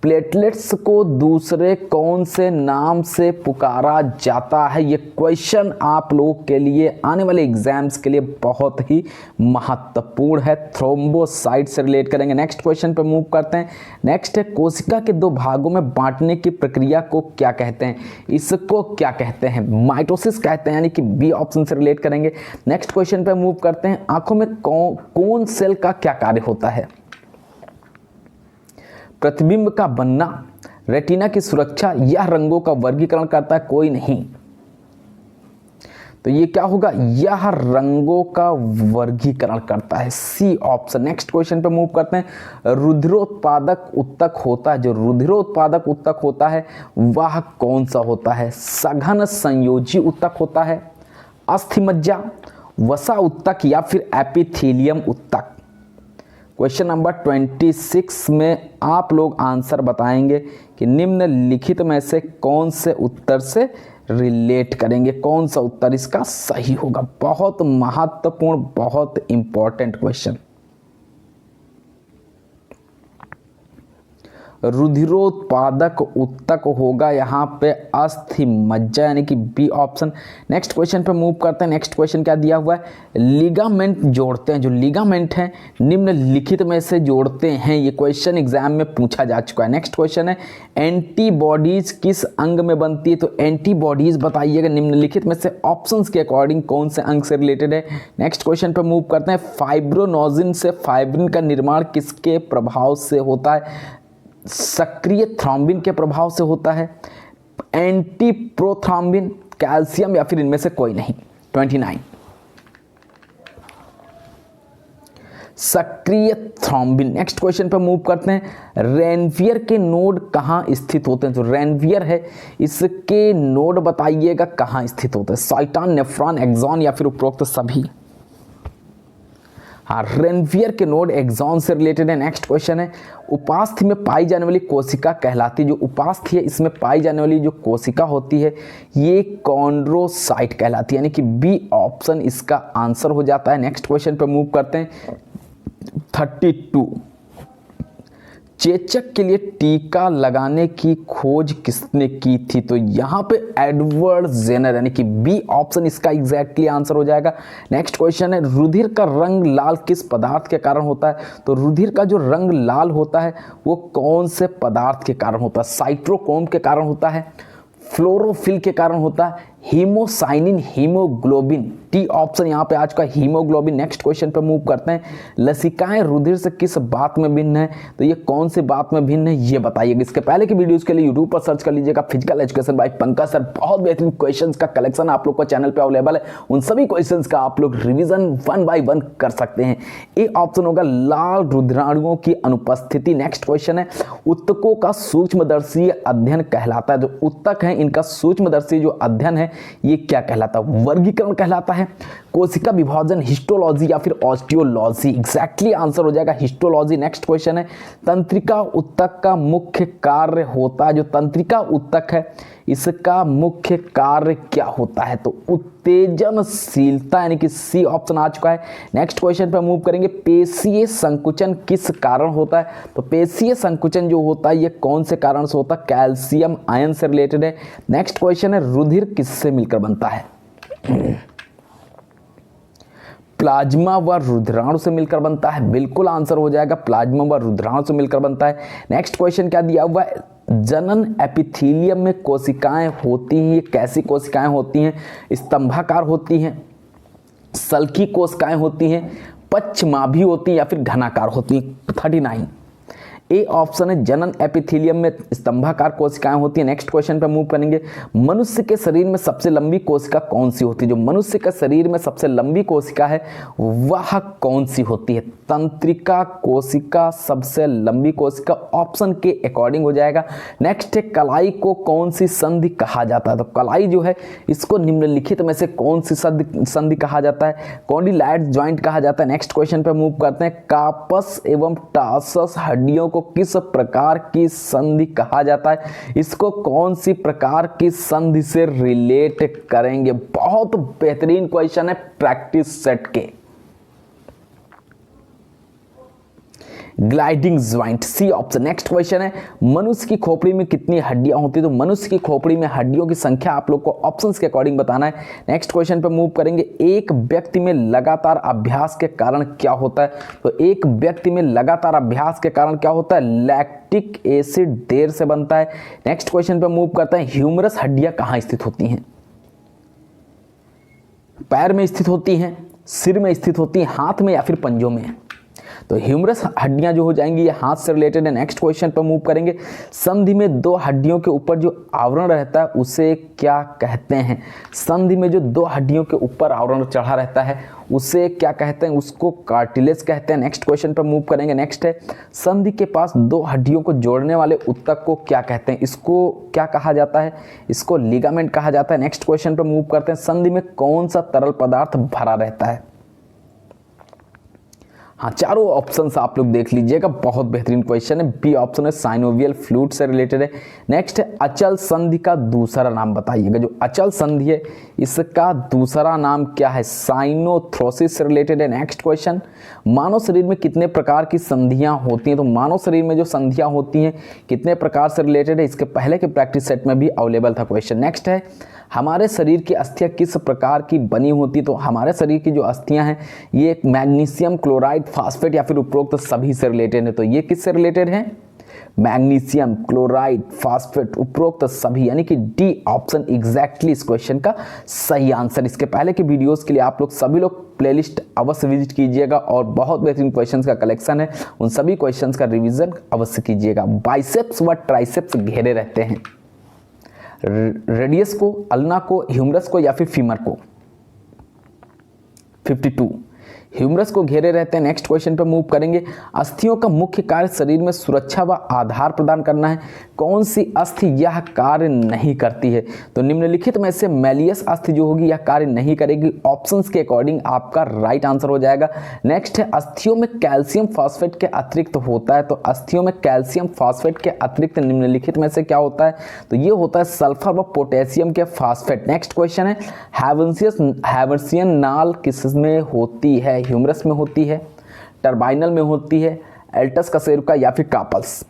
प्लेटलेट्स को दूसरे कौन से नाम से पुकारा जाता है, ये क्वेश्चन आप लोगों के लिए आने वाले एग्जाम्स के लिए बहुत ही महत्वपूर्ण है, थ्रोम्बोसाइट से रिलेट करेंगे। नेक्स्ट क्वेश्चन पे मूव करते हैं। नेक्स्ट है कोशिका के 2 भागों में बांटने की प्रक्रिया को क्या कहते हैं, इसको क्या कहते हैं, माइटोसिस कहते हैं, यानी कि बी ऑप्शन से रिलेट करेंगे। नेक्स्ट क्वेश्चन पे मूव करते हैं। आंखों में कौन सेल का क्या कार्य होता है, प्रतिबिंब का बनना, रेटिना की सुरक्षा या रंगों का वर्गीकरण करता है? कोई नहीं। तो ये क्या होगा? यह रंगों का वर्गीकरण करता है, सी ऑप्शन। नेक्स्ट क्वेश्चन पे मूव करते हैं। रुधिरोत्पादक उत्तक होता है, जो रुधिरोत्पादक उत्तक होता है वह कौन सा होता है? सघन संयोजी उत्तक होता है, अस्थिमज्जा, वसा उत्तक या फिर एपिथेलियम उत्तक? क्वेश्चन नंबर 26 में आप लोग आंसर बताएंगे कि निम्नलिखित में से कौन से उत्तर से रिलेट करेंगे, कौन सा उत्तर इसका सही होगा। बहुत महत्वपूर्ण, बहुत इंपॉर्टेंट क्वेश्चन। रुधिरोत्पादक उत्तक होगा यहाँ पे अस्थिमज्जा, यानी कि बी ऑप्शन। नेक्स्ट क्वेश्चन पे मूव करते हैं। नेक्स्ट क्वेश्चन क्या दिया हुआ है? लिगामेंट जोड़ते हैं, जो लिगामेंट हैं निम्नलिखित में से जोड़ते हैं। ये क्वेश्चन एग्जाम में पूछा जा चुका है। नेक्स्ट क्वेश्चन है एंटीबॉडीज किस अंग में बनती है? तो एंटीबॉडीज बताइएगा निम्नलिखित में से ऑप्शंस के अकॉर्डिंग कौन से अंग से रिलेटेड है। नेक्स्ट क्वेश्चन पे मूव करते हैं। फाइब्रोनोजिन से फाइब्रिन का निर्माण किसके प्रभाव से होता है? सक्रिय थ्रोम्बिन के प्रभाव से होता है, एंटीप्रोथ्रोम्बिन, कैल्शियम या फिर इनमें से कोई नहीं। 29 सक्रिय थ्रोम्बिन। नेक्स्ट क्वेश्चन पर मूव करते हैं। रेनवियर के नोड कहाँ स्थित होते हैं? जो रेनवियर है इसके नोड बताइएगा कहाँ स्थित होते हैं? साइटॉन, नेफ्रॉन, एक्सॉन या फिर उपरोक्त सभी? हाँ, रेनवियर के नोड एक्सॉन से रिलेटेड है। नेक्स्ट क्वेश्चन है उपास्थि में पाई जाने वाली कोशिका कहलाती है, जो उपास्थि है इसमें पाई जाने वाली जो कोशिका होती है ये कॉन्ड्रोसाइट कहलाती है, यानी कि बी ऑप्शन इसका आंसर हो जाता है। नेक्स्ट क्वेश्चन पे मूव करते हैं। 32 चेचक के लिए टीका लगाने की खोज किसने की थी? तो यहाँ पे एडवर्ड जेनर, यानी कि बी ऑप्शन इसका एग्जैक्टली आंसर हो जाएगा। नेक्स्ट क्वेश्चन है रुधिर का रंग लाल किस पदार्थ के कारण होता है? तो रुधिर का जो रंग लाल होता है वो कौन से पदार्थ के कारण होता है? साइट्रोक्रोम के कारण होता है, फ्लोरोफिल के कारण होता है, हीमोसाइनिन, हीमोग्लोबिन? टी ऑप्शन यहाँ पे आज का हीमोग्लोबिन। नेक्स्ट क्वेश्चन पे मूव करते हैं। लसिकाएं रुधिर से किस बात में भिन्न है? तो ये कौन से बात में भिन्न है ये बताइएगा। इसके पहले की वीडियोस के लिए यूट्यूब पर सर्च कर लीजिएगा physical education by Pankaj sir. बहुत बेहतरीन क्वेश्चंस का कलेक्शन आप लोग को चैनल पे अवेलेबल है। उन सभी क्वेश्चंस का आप लोग रिविजन 1 by 1 कर सकते हैं। ए ऑप्शन होगा लाल रुधिराणुओं की अनुपस्थिति। नेक्स्ट क्वेश्चन है उत्तकों का सूक्ष्मदर्शी अध्ययन कहलाता है। जो उत्तक है इनका सूक्ष्मदर्शी जो अध्ययन है ये क्या कहलाता है? वर्गीकरण कहलाता है, कोशिका विभाजन, हिस्टोलॉजी या फिर ऑस्टियोलॉजी? एग्जैक्टली आंसर हो जाएगा हिस्टोलॉजी। नेक्स्ट क्वेश्चन है तंत्रिका उत्तक का मुख्य कार्य होता है? जो तंत्रिका उत्तक है इसका मुख्य कार्य क्या होता है? तो उत्तेजनशीलता, यानी कि सी ऑप्शन आ चुका है। नेक्स्ट क्वेश्चन पे मूव करेंगे। पेशीय संकुचन किस कारण होता है? तो पेशीय संकुचन जो होता है ये कौन से कारण से होता है? कैल्शियम आयन से रिलेटेड है। नेक्स्ट क्वेश्चन है रुधिर किससे मिलकर बनता है? प्लाज्मा व रुधिराणु से मिलकर बनता है। बिल्कुल आंसर हो जाएगा प्लाज्मा व रुधिराणु से मिलकर बनता है। नेक्स्ट क्वेश्चन क्या दिया हुआ है? जनन एपिथेलियम में कोशिकाएं होती हैं, ये कैसी कोशिकाएं होती हैं? स्तंभाकार होती हैं, सल्की कोशिकाएं होती हैं, पक्षमाभी होती हैं या फिर घनाकार होती हैं? 39 ए ऑप्शन है जनन एपिथेलियम में स्तंभाकार कोशिकाएं होती हैं। नेक्स्ट क्वेश्चन पे मूव करेंगे। मनुष्य के शरीर में सबसे लंबी कोशिका कौन सी होती है? जो मनुष्य के शरीर में सबसे लंबी कोशिका है वह कौन सी होती है? तंत्रिका कोशिका सबसे लंबी कोशिका ऑप्शन के अकॉर्डिंग हो जाएगा। नेक्स्ट है कलाई को कौन सी संधि कहा जाता है? तो कलाई जो है इसको निम्नलिखित में से कौन सी संधि कहा जाता है? कॉन्डिलाइट ज्वाइंट कहा जाता है। नेक्स्ट क्वेश्चन पे मूव करते हैं। कार्पस एवं टार्सस हड्डियों को किस प्रकार की संधि कहा जाता है? इसको कौन सी प्रकार की संधि से रिलेट करेंगे? बहुत बेहतरीन क्वेश्चन है प्रैक्टिस सेट के। Gliding joint, C option. Next question है मनुष्य की खोपड़ी में कितनी हड्डियां होती है? तो मनुष्य की खोपड़ी में हड्डियों की संख्या आप लोग को ऑप्शंस के अकॉर्डिंग बताना है। नेक्स्ट क्वेश्चन पे मूव करेंगे। एक व्यक्ति में लगातार अभ्यास के कारण क्या होता है? तो एक व्यक्ति में लगातार अभ्यास के कारण क्या होता है? लैक्टिक एसिड देर से बनता है। नेक्स्ट क्वेश्चन पे मूव करते हैं। ह्यूमरस हड्डियां कहां स्थित होती हैं? पैर में स्थित होती हैं, सिर में स्थित होती हैं, हाथ में या फिर पंजों में? तो ह्यूमरस हड्डियां जो हो जाएंगी ये हाथ से रिलेटेड है। नेक्स्ट क्वेश्चन पर मूव करेंगे। संधि में दो हड्डियों के ऊपर जो आवरण रहता है उसे क्या कहते हैं? संधि में जो दो हड्डियों के ऊपर आवरण चढ़ा रहता है उसे क्या कहते हैं? उसको कार्टिलेज कहते हैं। नेक्स्ट क्वेश्चन पर मूव करेंगे। नेक्स्ट है, संधि के पास दो हड्डियों को जोड़ने वाले ऊतक को क्या कहते हैं? इसको क्या कहा जाता है? इसको लिगामेंट कहा जाता है। नेक्स्ट क्वेश्चन पर मूव करते हैं। संधि में कौन सा तरल पदार्थ भरा रहता है? हाँ, चारों ऑप्शंस आप लोग देख लीजिएगा, बहुत बेहतरीन क्वेश्चन है। बी ऑप्शन है साइनोवियल फ्लूइड से रिलेटेड है। नेक्स्ट है, अचल संधि का दूसरा नाम बताइएगा। जो अचल संधि है इसका दूसरा नाम क्या है? साइनोथ्रोसिस से रिलेटेड है। नेक्स्ट क्वेश्चन, मानव शरीर में कितने प्रकार की संधियां होती हैं? तो मानव शरीर में जो संधियां होती हैं कितने प्रकार से रिलेटेड है, इसके पहले के प्रैक्टिस सेट में भी अवेलेबल था क्वेश्चन। नेक्स्ट है, हमारे शरीर की अस्थियां किस प्रकार की बनी होती? तो हमारे शरीर की जो अस्थियां हैं ये मैग्नीशियम क्लोराइड फास्फेट या फिर उपरोक्त सभी से रिलेटेड है। तो ये किससे रिलेटेड है? मैग्नीशियम क्लोराइड फास्फेट उपरोक्त सभी, यानी कि डी ऑप्शन एग्जैक्टली इस क्वेश्चन का सही आंसर। इसके पहले के वीडियोस के लिए आप लोग सभी लोग प्लेलिस्ट अवश्य विजिट कीजिएगा और बहुत बेहतरीन क्वेश्चंस का कलेक्शन है, उन सभी क्वेश्चंस का रिवीजन अवश्य कीजिएगा। बाइसेप्स व ट्राइसेप्स घेरे रहते हैं, रेडियस को, अल्ना को, ह्यूमरस को या फिर फीमर को? 52 ह्यूमरस को घेरे रहते हैं। नेक्स्ट क्वेश्चन पर मूव करेंगे। अस्थियों का मुख्य कार्य शरीर में सुरक्षा व आधार प्रदान करना है। कौन सी अस्थि यह कार्य नहीं करती है? तो निम्नलिखित में से मैलियस अस्थि जो होगी यह कार्य नहीं करेगी। ऑप्शंस के अकॉर्डिंग आपका राइट आंसर हो जाएगा। नेक्स्ट है, अस्थियों में कैल्शियम फॉस्फेट के अतिरिक्त होता है। तो अस्थियों में कैल्शियम फॉस्फेट के अतिरिक्त निम्नलिखित में से क्या होता है? तो ये होता है सल्फर व पोटेशियम के फॉस्फेट। नेक्स्ट क्वेश्चन है, हैवर्सियन नाल किसमें होती है? ह्यूमरस में होती है, टर्बाइनल में होती है, एल्टस कशेरुका या फिर कार्पल्स?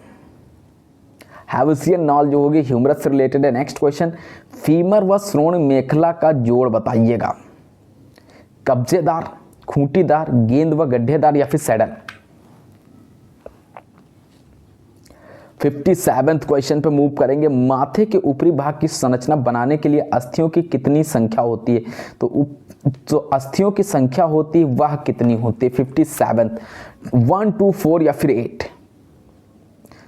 हैवर्सियन नाल जो होगी ह्यूमरस से रिलेटेड है। नेक्स्ट क्वेश्चन, फीमर व श्रोण मेखला का जोड़ बताइएगा। कब्जेदार, खूंटीदार, गेंद व गड्ढेदार या फिर सैडल? 57th क्वेश्चन पे मूव करेंगे। माथे के ऊपरी भाग की संरचना बनाने के लिए अस्थियों की कितनी संख्या होती है? तो अस्थियों की संख्या होती है वह कितनी होती है? 57th 1 2 4 या फिर 8?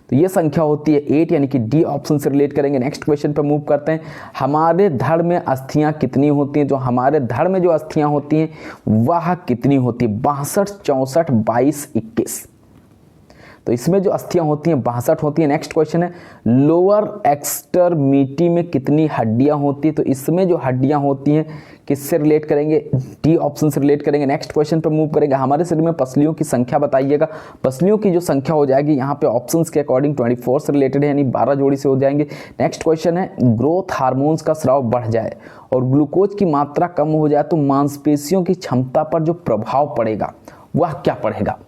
तो ये संख्या होती है 8, यानी कि डी ऑप्शन से रिलेट करेंगे। नेक्स्ट क्वेश्चन पे मूव करते हैं। हमारे धड़ में अस्थियां कितनी होती हैं? जो हमारे धड़ में जो अस्थियां होती हैं वह कितनी होती है? 62, 64, 22, 21? तो इसमें जो अस्थियां होती हैं 62 होती है। नेक्स्ट क्वेश्चन है, लोअर एक्सट्रीमिटी में कितनी हड्डियां होती है? तो इसमें जो हड्डियां होती हैं किससे रिलेट करेंगे? डी ऑप्शन से रिलेट करेंगे। नेक्स्ट क्वेश्चन पर मूव करेंगे। हमारे शरीर में पसलियों की संख्या बताइएगा। पसलियों की जो संख्या हो जाएगी यहाँ पे ऑप्शंस के अकॉर्डिंग 24 से रिलेटेड है, यानी 12 जोड़ी से हो जाएंगे। नेक्स्ट क्वेश्चन है, ग्रोथ हार्मोन्स का स्राव बढ़ जाए और ग्लूकोज की मात्रा कम हो जाए तो मांसपेशियों की क्षमता पर जो प्रभाव पड़ेगा वह क्या पड़ेगा?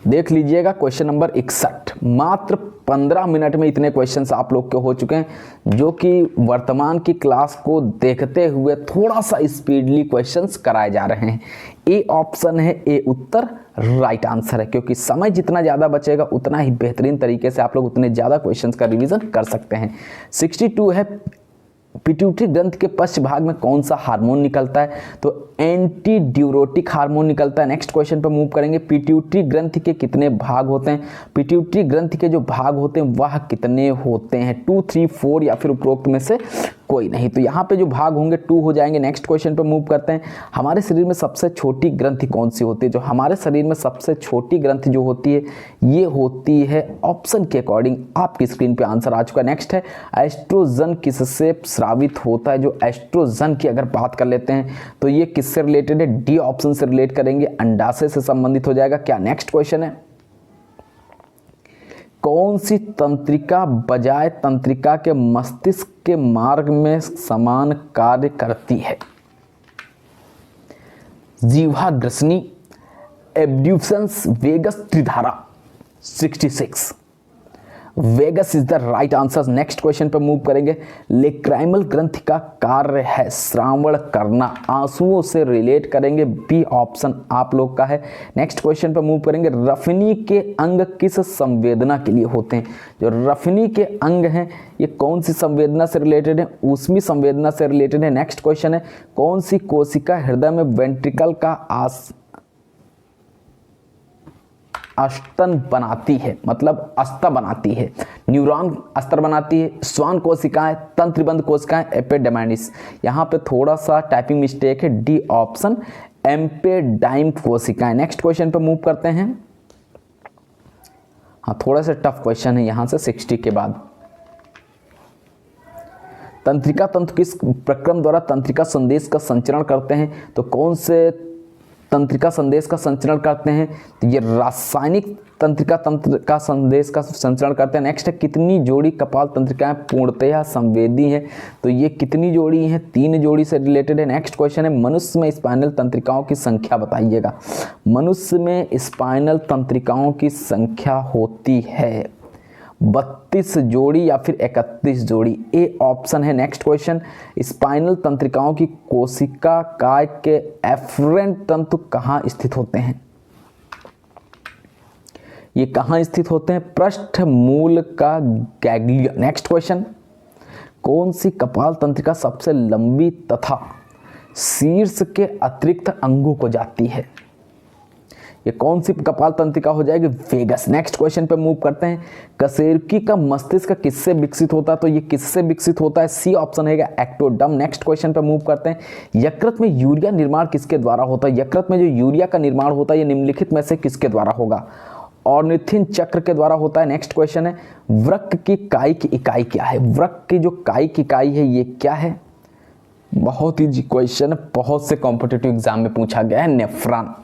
देख लीजिएगा क्वेश्चन नंबर 61। मात्र 15 मिनट में इतने क्वेश्चंस आप लोग के हो चुके हैं, जो कि वर्तमान की क्लास को देखते हुए थोड़ा सा स्पीडली क्वेश्चंस कराए जा रहे हैं। ए ऑप्शन है, ए उत्तर राइट आंसर है, क्योंकि समय जितना ज़्यादा बचेगा उतना ही बेहतरीन तरीके से आप लोग उतने ज़्यादा क्वेश्चंस का रिवीजन कर सकते हैं। 62 है, पिट्यूटरी ग्रंथि के पश्च भाग में कौन सा हार्मोन निकलता है? तो एंटी ड्यूरोटिक हार्मोन निकलता है। नेक्स्ट क्वेश्चन पर मूव करेंगे। पिट्यूटरी ग्रंथि के कितने भाग होते हैं? पिट्यूटरी ग्रंथि के जो भाग होते हैं वह कितने होते हैं? 2, 3, 4 या फिर उपरोक्त में से कोई नहीं? तो यहाँ पे जो भाग होंगे 2 हो जाएंगे। नेक्स्ट क्वेश्चन पर मूव करते हैं। हमारे शरीर में सबसे छोटी ग्रंथि कौन सी होती है? जो हमारे शरीर में सबसे छोटी ग्रंथि जो होती है ये होती है, ऑप्शन के अकॉर्डिंग आपकी स्क्रीन पे आंसर आ चुका है। नेक्स्ट है, एस्ट्रोजन किससे स्रावित होता है? जो एस्ट्रोजन की अगर बात कर लेते हैं तो ये किससे रिलेटेड है? डी ऑप्शन से रिलेट करेंगे, अंडाशय से संबंधित हो जाएगा क्या? नेक्स्ट क्वेश्चन है, कौन सी तंत्रिका बजाय तंत्रिका के मस्तिष्क के मार्ग में समान कार्य करती है? जीवाग्रसनी, एब्ड्यूसेंस, वेगस त्रिधारा? 66 vagus is the right answer. Next question पे मूव करेंगे। लेक्राइमल ग्रंथि का कार्य है श्रावण करना, आंसुओं से रिलेट करेंगे, बी ऑप्शन आप लोग का है। नेक्स्ट क्वेश्चन पे मूव करेंगे। रफनी के अंग किस संवेदना के लिए होते हैं? जो रफनी के अंग हैं ये कौन सी संवेदना से रिलेटेड है? ऊष्मी संवेदना से रिलेटेड है। नेक्स्ट क्वेश्चन है कौन सी कोशिका हृदय में वेंट्रिकल का अस्तन बनाती है, मतलब अस्ता बनाती है? न्यूरॉन अस्तर बनाती है, श्वान कोशिकाएं, तंत्रिबंध कोशिकाएं, एपिडेमाइडिस। यहाँ पे थोड़ा सा टाइपिंग मिस्टेक है, डी ऑप्शन एम्पेडाइम कोशिकाएं। नेक्स्ट क्वेश्चन पे मूव करते हैं। हाँ थोड़ा सा टफ क्वेश्चन है यहाँ से 60 के बाद। तंत्रिका तंत्र किस प्रक्रम द्वारा तंत्रिका संदेश का संचरण करते हैं? तो कौन से तंत्रिका संदेश का संचरण करते हैं? तो ये रासायनिक तंत्रिका तंत्र का संदेश का संचरण करते हैं। नेक्स्ट है कितनी जोड़ी कपाल तंत्रिकाएं पूर्णतया संवेदी हैं? तो ये कितनी जोड़ी हैं? 3 जोड़ी से रिलेटेड है। नेक्स्ट क्वेश्चन है मनुष्य में स्पाइनल तंत्रिकाओं की संख्या बताइएगा। मनुष्य में स्पाइनल तंत्रिकाओं की संख्या होती है 32 जोड़ी या फिर 31 जोड़ी, ए ऑप्शन है। नेक्स्ट क्वेश्चन स्पाइनल तंत्रिकाओं की कोशिका काय के एफरेंट तंतु कहाँ स्थित होते हैं? ये कहाँ स्थित होते हैं? पृष्ठ मूल का गैंग्लिया। नेक्स्ट क्वेश्चन कौन सी कपाल तंत्रिका सबसे लंबी तथा शीर्ष के अतिरिक्त अंगों को जाती है? ये कौन सी कपाल तंत्रिका हो जाएगी? वेगस। नेक्स्ट क्वेश्चन पे मूव करते हैं। कशेरुकी का मस्तिष्क किससे विकसित होता है? तो ये किससे विकसित होता है? सी ऑप्शन है एक्टोडर्म। नेक्स्ट क्वेश्चन पे मूव करते हैं। यकृत में यूरिया निर्माण किसके द्वारा होता है? यकृत में जो यूरिया का निर्माण होता है ये निम्नलिखित में से किसके द्वारा होगा? ऑर्निथिन चक्र के द्वारा होता है। नेक्स्ट क्वेश्चन है वृक्क की काई की इकाई क्या है? वृक्क की जो काई की इकाई है ये क्या है? बहुत ही क्वेश्चन बहुत से कॉम्पिटिटिव एग्जाम में पूछा गया है। नेफ्रॉन।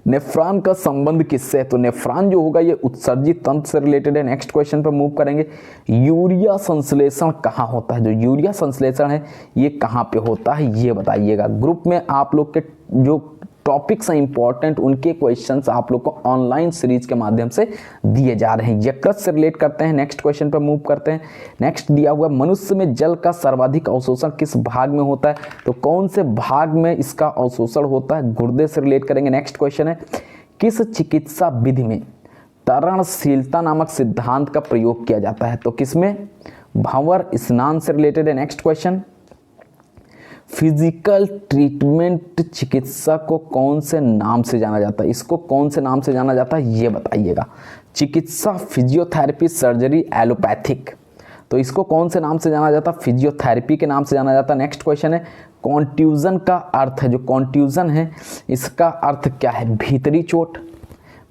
नेफ्रॉन का संबंध किससे है? तो नेफ्रॉन जो होगा ये उत्सर्जित तंत्र से रिलेटेड है। नेक्स्ट क्वेश्चन पर मूव करेंगे। यूरिया संश्लेषण कहाँ होता है? जो यूरिया संश्लेषण है ये कहाँ पे होता है ये बताइएगा। ग्रुप में आप लोग के जो टॉपिक्स हैं इंपॉर्टेंट उनके क्वेश्चंस आप लोग को ऑनलाइन सीरीज के माध्यम से दिए जा रहे हैं। यकृत से रिलेट करते हैं। नेक्स्ट क्वेश्चन पर मूव करते हैं। नेक्स्ट दिया हुआ मनुष्य में जल का सर्वाधिक अवशोषण किस भाग में होता है? तो कौन से भाग में इसका अवशोषण होता है? गुर्दे से रिलेट करेंगे। नेक्स्ट क्वेश्चन है किस चिकित्सा विधि में तरणशीलता नामक सिद्धांत का प्रयोग किया जाता है? तो किसमें? भंवर स्नान से रिलेटेड है। नेक्स्ट क्वेश्चन फिजिकल ट्रीटमेंट चिकित्सा को कौन से नाम से जाना जाता है? इसको कौन से नाम से जाना जाता है ये बताइएगा। चिकित्सा फिजियोथेरेपी, सर्जरी, एलोपैथिक। तो इसको कौन से नाम से जाना जाता है? फिजियोथेरेपी के नाम से जाना जाता है। नेक्स्ट क्वेश्चन है कॉन्ट्यूजन का अर्थ है, जो कॉन्ट्यूजन है इसका अर्थ क्या है? भीतरी चोट,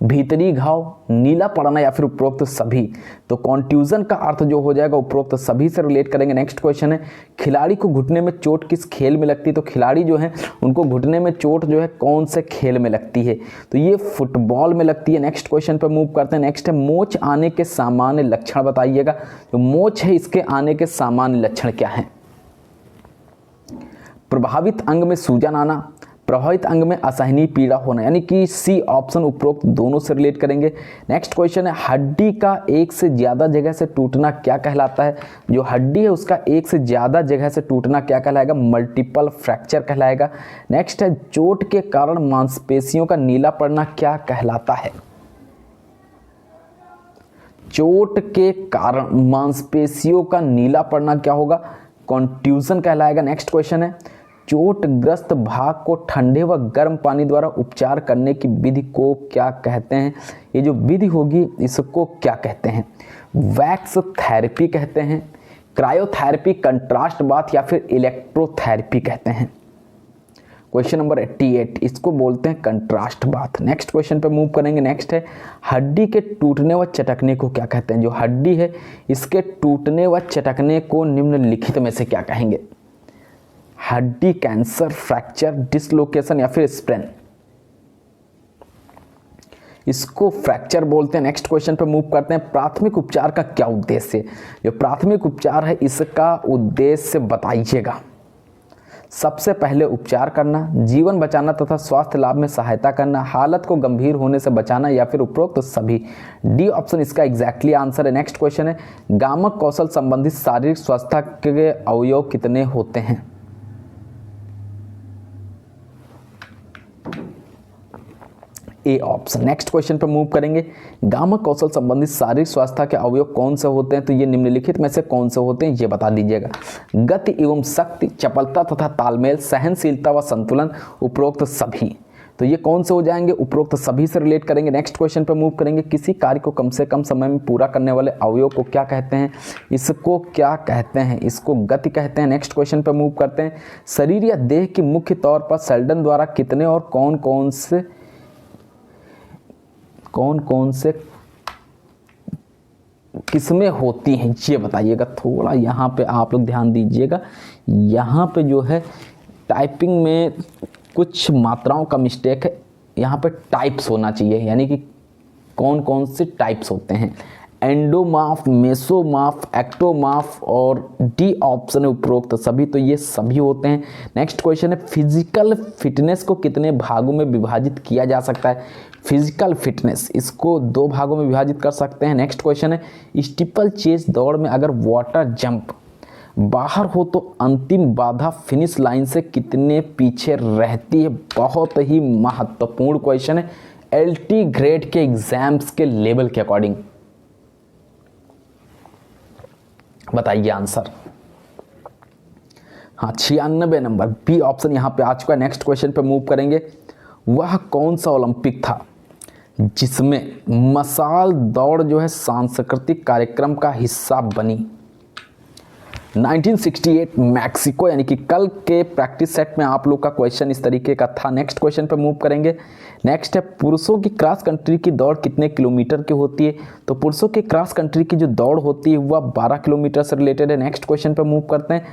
भीतरी घाव, नीला पड़ना या फिर उपरोक्त सभी। तो कॉन्ट्यूजन का अर्थ जो हो जाएगा उपरोक्त सभी से रिलेट करेंगे। नेक्स्ट क्वेश्चन है खिलाड़ी को घुटने में चोट किस खेल में लगती है? तो खिलाड़ी जो है उनको घुटने में चोट जो है कौन से खेल में लगती है? तो ये फुटबॉल में लगती है। नेक्स्ट क्वेश्चन पर मूव करते हैं। नेक्स्ट है मोच आने के सामान्य लक्षण बताइएगा। तो मोच है इसके आने के सामान्य लक्षण क्या है? प्रभावित अंग में सूजन आना, प्रभावित अंग में असहनीय पीड़ा होना, यानी कि सी ऑप्शन उपरोक्त दोनों से रिलेट करेंगे। नेक्स्ट क्वेश्चन है हड्डी का एक से ज्यादा जगह से टूटना क्या कहलाता है? जो हड्डी है उसका एक से ज्यादा जगह से टूटना क्या कहलाएगा? मल्टीपल फ्रैक्चर कहलाएगा। नेक्स्ट है चोट के कारण मांसपेशियों का नीला पड़ना क्या कहलाता है? चोट के कारण मांसपेशियों का नीला पड़ना क्या होगा? कॉन्ट्यूजन कहलाएगा। नेक्स्ट क्वेश्चन है चोटग्रस्त भाग को ठंडे व गर्म पानी द्वारा उपचार करने की विधि को क्या कहते हैं? ये जो विधि होगी इसको क्या कहते हैं? वैक्स थेरेपी कहते हैं, क्रायोथेरेपी, कंट्रास्ट बाथ या फिर इलेक्ट्रोथेरेपी कहते हैं। क्वेश्चन नंबर 88 इसको बोलते हैं कंट्रास्ट बाथ। नेक्स्ट क्वेश्चन पे मूव करेंगे। नेक्स्ट है हड्डी के टूटने व चटकने को क्या कहते हैं? जो हड्डी है इसके टूटने व चटकने को निम्नलिखित में से क्या कहेंगे? हड्डी कैंसर, फ्रैक्चर, डिसलोकेशन या फिर स्प्रेन। इसको फ्रैक्चर बोलते हैं। नेक्स्ट क्वेश्चन पे मूव करते हैं। प्राथमिक उपचार का क्या उद्देश्य है? जो प्राथमिक उपचार है इसका उद्देश्य बताइएगा। सबसे पहले उपचार करना, जीवन बचाना तथा स्वास्थ्य लाभ में सहायता करना, हालत को गंभीर होने से बचाना या फिर उपरोक्त सभी। डी ऑप्शन इसका एग्जैक्टली आंसर है। नेक्स्ट क्वेश्चन है, गामक कौशल संबंधित शारीरिक स्वास्थ्य के अवयव कितने होते हैं? A option. नेक्स्ट क्वेश्चन पर मूव करेंगे, गामक कौशल संबंधित शारीरिक स्वास्थ्य के अवयव कौन से होते हैं? तो ये निम्नलिखित में से कौन से होते हैं ये बता दीजिएगा। गति एवं शक्ति, चपलता तथा तालमेल, सहनशीलता व संतुलन, उपरोक्त सभी। तो ये कौन से हो जाएंगे? उपरोक्त सभी से रिलेट करेंगे। नेक्स्ट क्वेश्चन पर मूव करेंगे, किसी कार्य को कम से कम समय में पूरा करने वाले अवयव को क्या कहते हैं? इसको क्या कहते हैं? इसको गति कहते हैं। नेक्स्ट क्वेश्चन पर मूव करते हैं, शरीर या देह की मुख्य तौर पर सेल्डन द्वारा कितने और कौन कौन से किस्में होती हैं ये बताइएगा। थोड़ा यहाँ पे आप लोग ध्यान दीजिएगा, यहाँ पे जो है टाइपिंग में कुछ मात्राओं का मिस्टेक है। यहाँ पे टाइप्स होना चाहिए, यानी कि कौन कौन से टाइप्स होते हैं। एंडोमार्फ, मेसोमार्फ, एक्टोमार्फ और डी ऑप्शन है उपरोक्त सभी। तो ये सभी होते हैं। नेक्स्ट क्वेश्चन है, फिजिकल फिटनेस को कितने भागों में विभाजित किया जा सकता है? फिजिकल फिटनेस, इसको 2 भागों में विभाजित कर सकते हैं। नेक्स्ट क्वेश्चन है, स्टीपल चेज दौड़ में अगर वाटर जंप बाहर हो तो अंतिम बाधा फिनिश लाइन से कितने पीछे रहती है? बहुत ही महत्वपूर्ण क्वेश्चन है, एलटी ग्रेड के एग्जाम्स के लेवल के अकॉर्डिंग। बताइए आंसर। हाँ, 96 नंबर, बी ऑप्शन यहाँ पे आ चुका है। नेक्स्ट क्वेश्चन पे मूव करेंगे, वह कौन सा ओलंपिक था जिसमें मसाल दौड़ जो है सांस्कृतिक कार्यक्रम का हिस्सा बनी? 1968 मैक्सिको, यानी कि कल के प्रैक्टिस सेट में आप लोग का क्वेश्चन इस तरीके का था। नेक्स्ट क्वेश्चन पे मूव करेंगे। नेक्स्ट है, पुरुषों की क्रॉस कंट्री की दौड़ कितने किलोमीटर की होती है? तो पुरुषों की क्रॉस कंट्री की जो दौड़ होती है वह 12 किलोमीटर से रिलेटेड है। नेक्स्ट क्वेश्चन पे मूव करते हैं,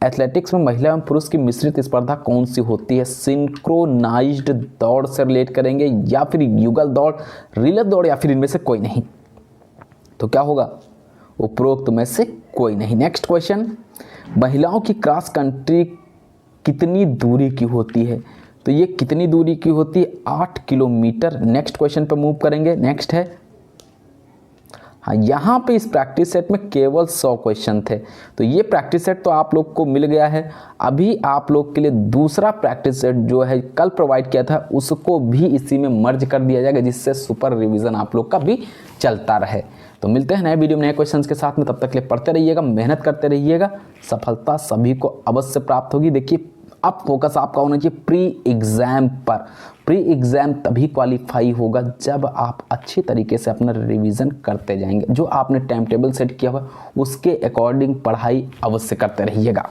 एथलेटिक्स में महिला एवं पुरुष की मिश्रित स्पर्धा कौन सी होती है? सिंक्रोनाइज्ड दौड़ से रिलेट करेंगे या फिर युगल दौड़, रिले दौड़, या फिर इनमें से कोई नहीं? तो क्या होगा? उपरोक्त में से कोई नहीं। नेक्स्ट क्वेश्चन, महिलाओं की क्रॉस कंट्री कितनी दूरी की होती है? तो ये कितनी दूरी की होती है? 8 किलोमीटर। नेक्स्ट क्वेश्चन पर मूव करेंगे। नेक्स्ट है, हाँ, यहाँ पे इस प्रैक्टिस सेट में केवल 100 क्वेश्चन थे। तो ये प्रैक्टिस सेट तो आप लोग को मिल गया है। अभी आप लोग के लिए दूसरा प्रैक्टिस सेट जो है कल प्रोवाइड किया था उसको भी इसी में मर्ज कर दिया जाएगा, जिससे सुपर रिवीजन आप लोग का भी चलता रहे। तो मिलते हैं नए वीडियो में नए क्वेश्चंस के साथ में। तब तक के लिए पढ़ते रहिएगा, मेहनत करते रहिएगा, सफलता सभी को अवश्य प्राप्त होगी। देखिए, अब फोकस आपका होना चाहिए प्री एग्ज़ाम पर। प्री एग्ज़ाम तभी क्वालिफाई होगा जब आप अच्छी तरीके से अपना रिवीजन करते जाएंगे। जो आपने टाइम टेबल सेट किया हुआ उसके अकॉर्डिंग पढ़ाई अवश्य करते रहिएगा।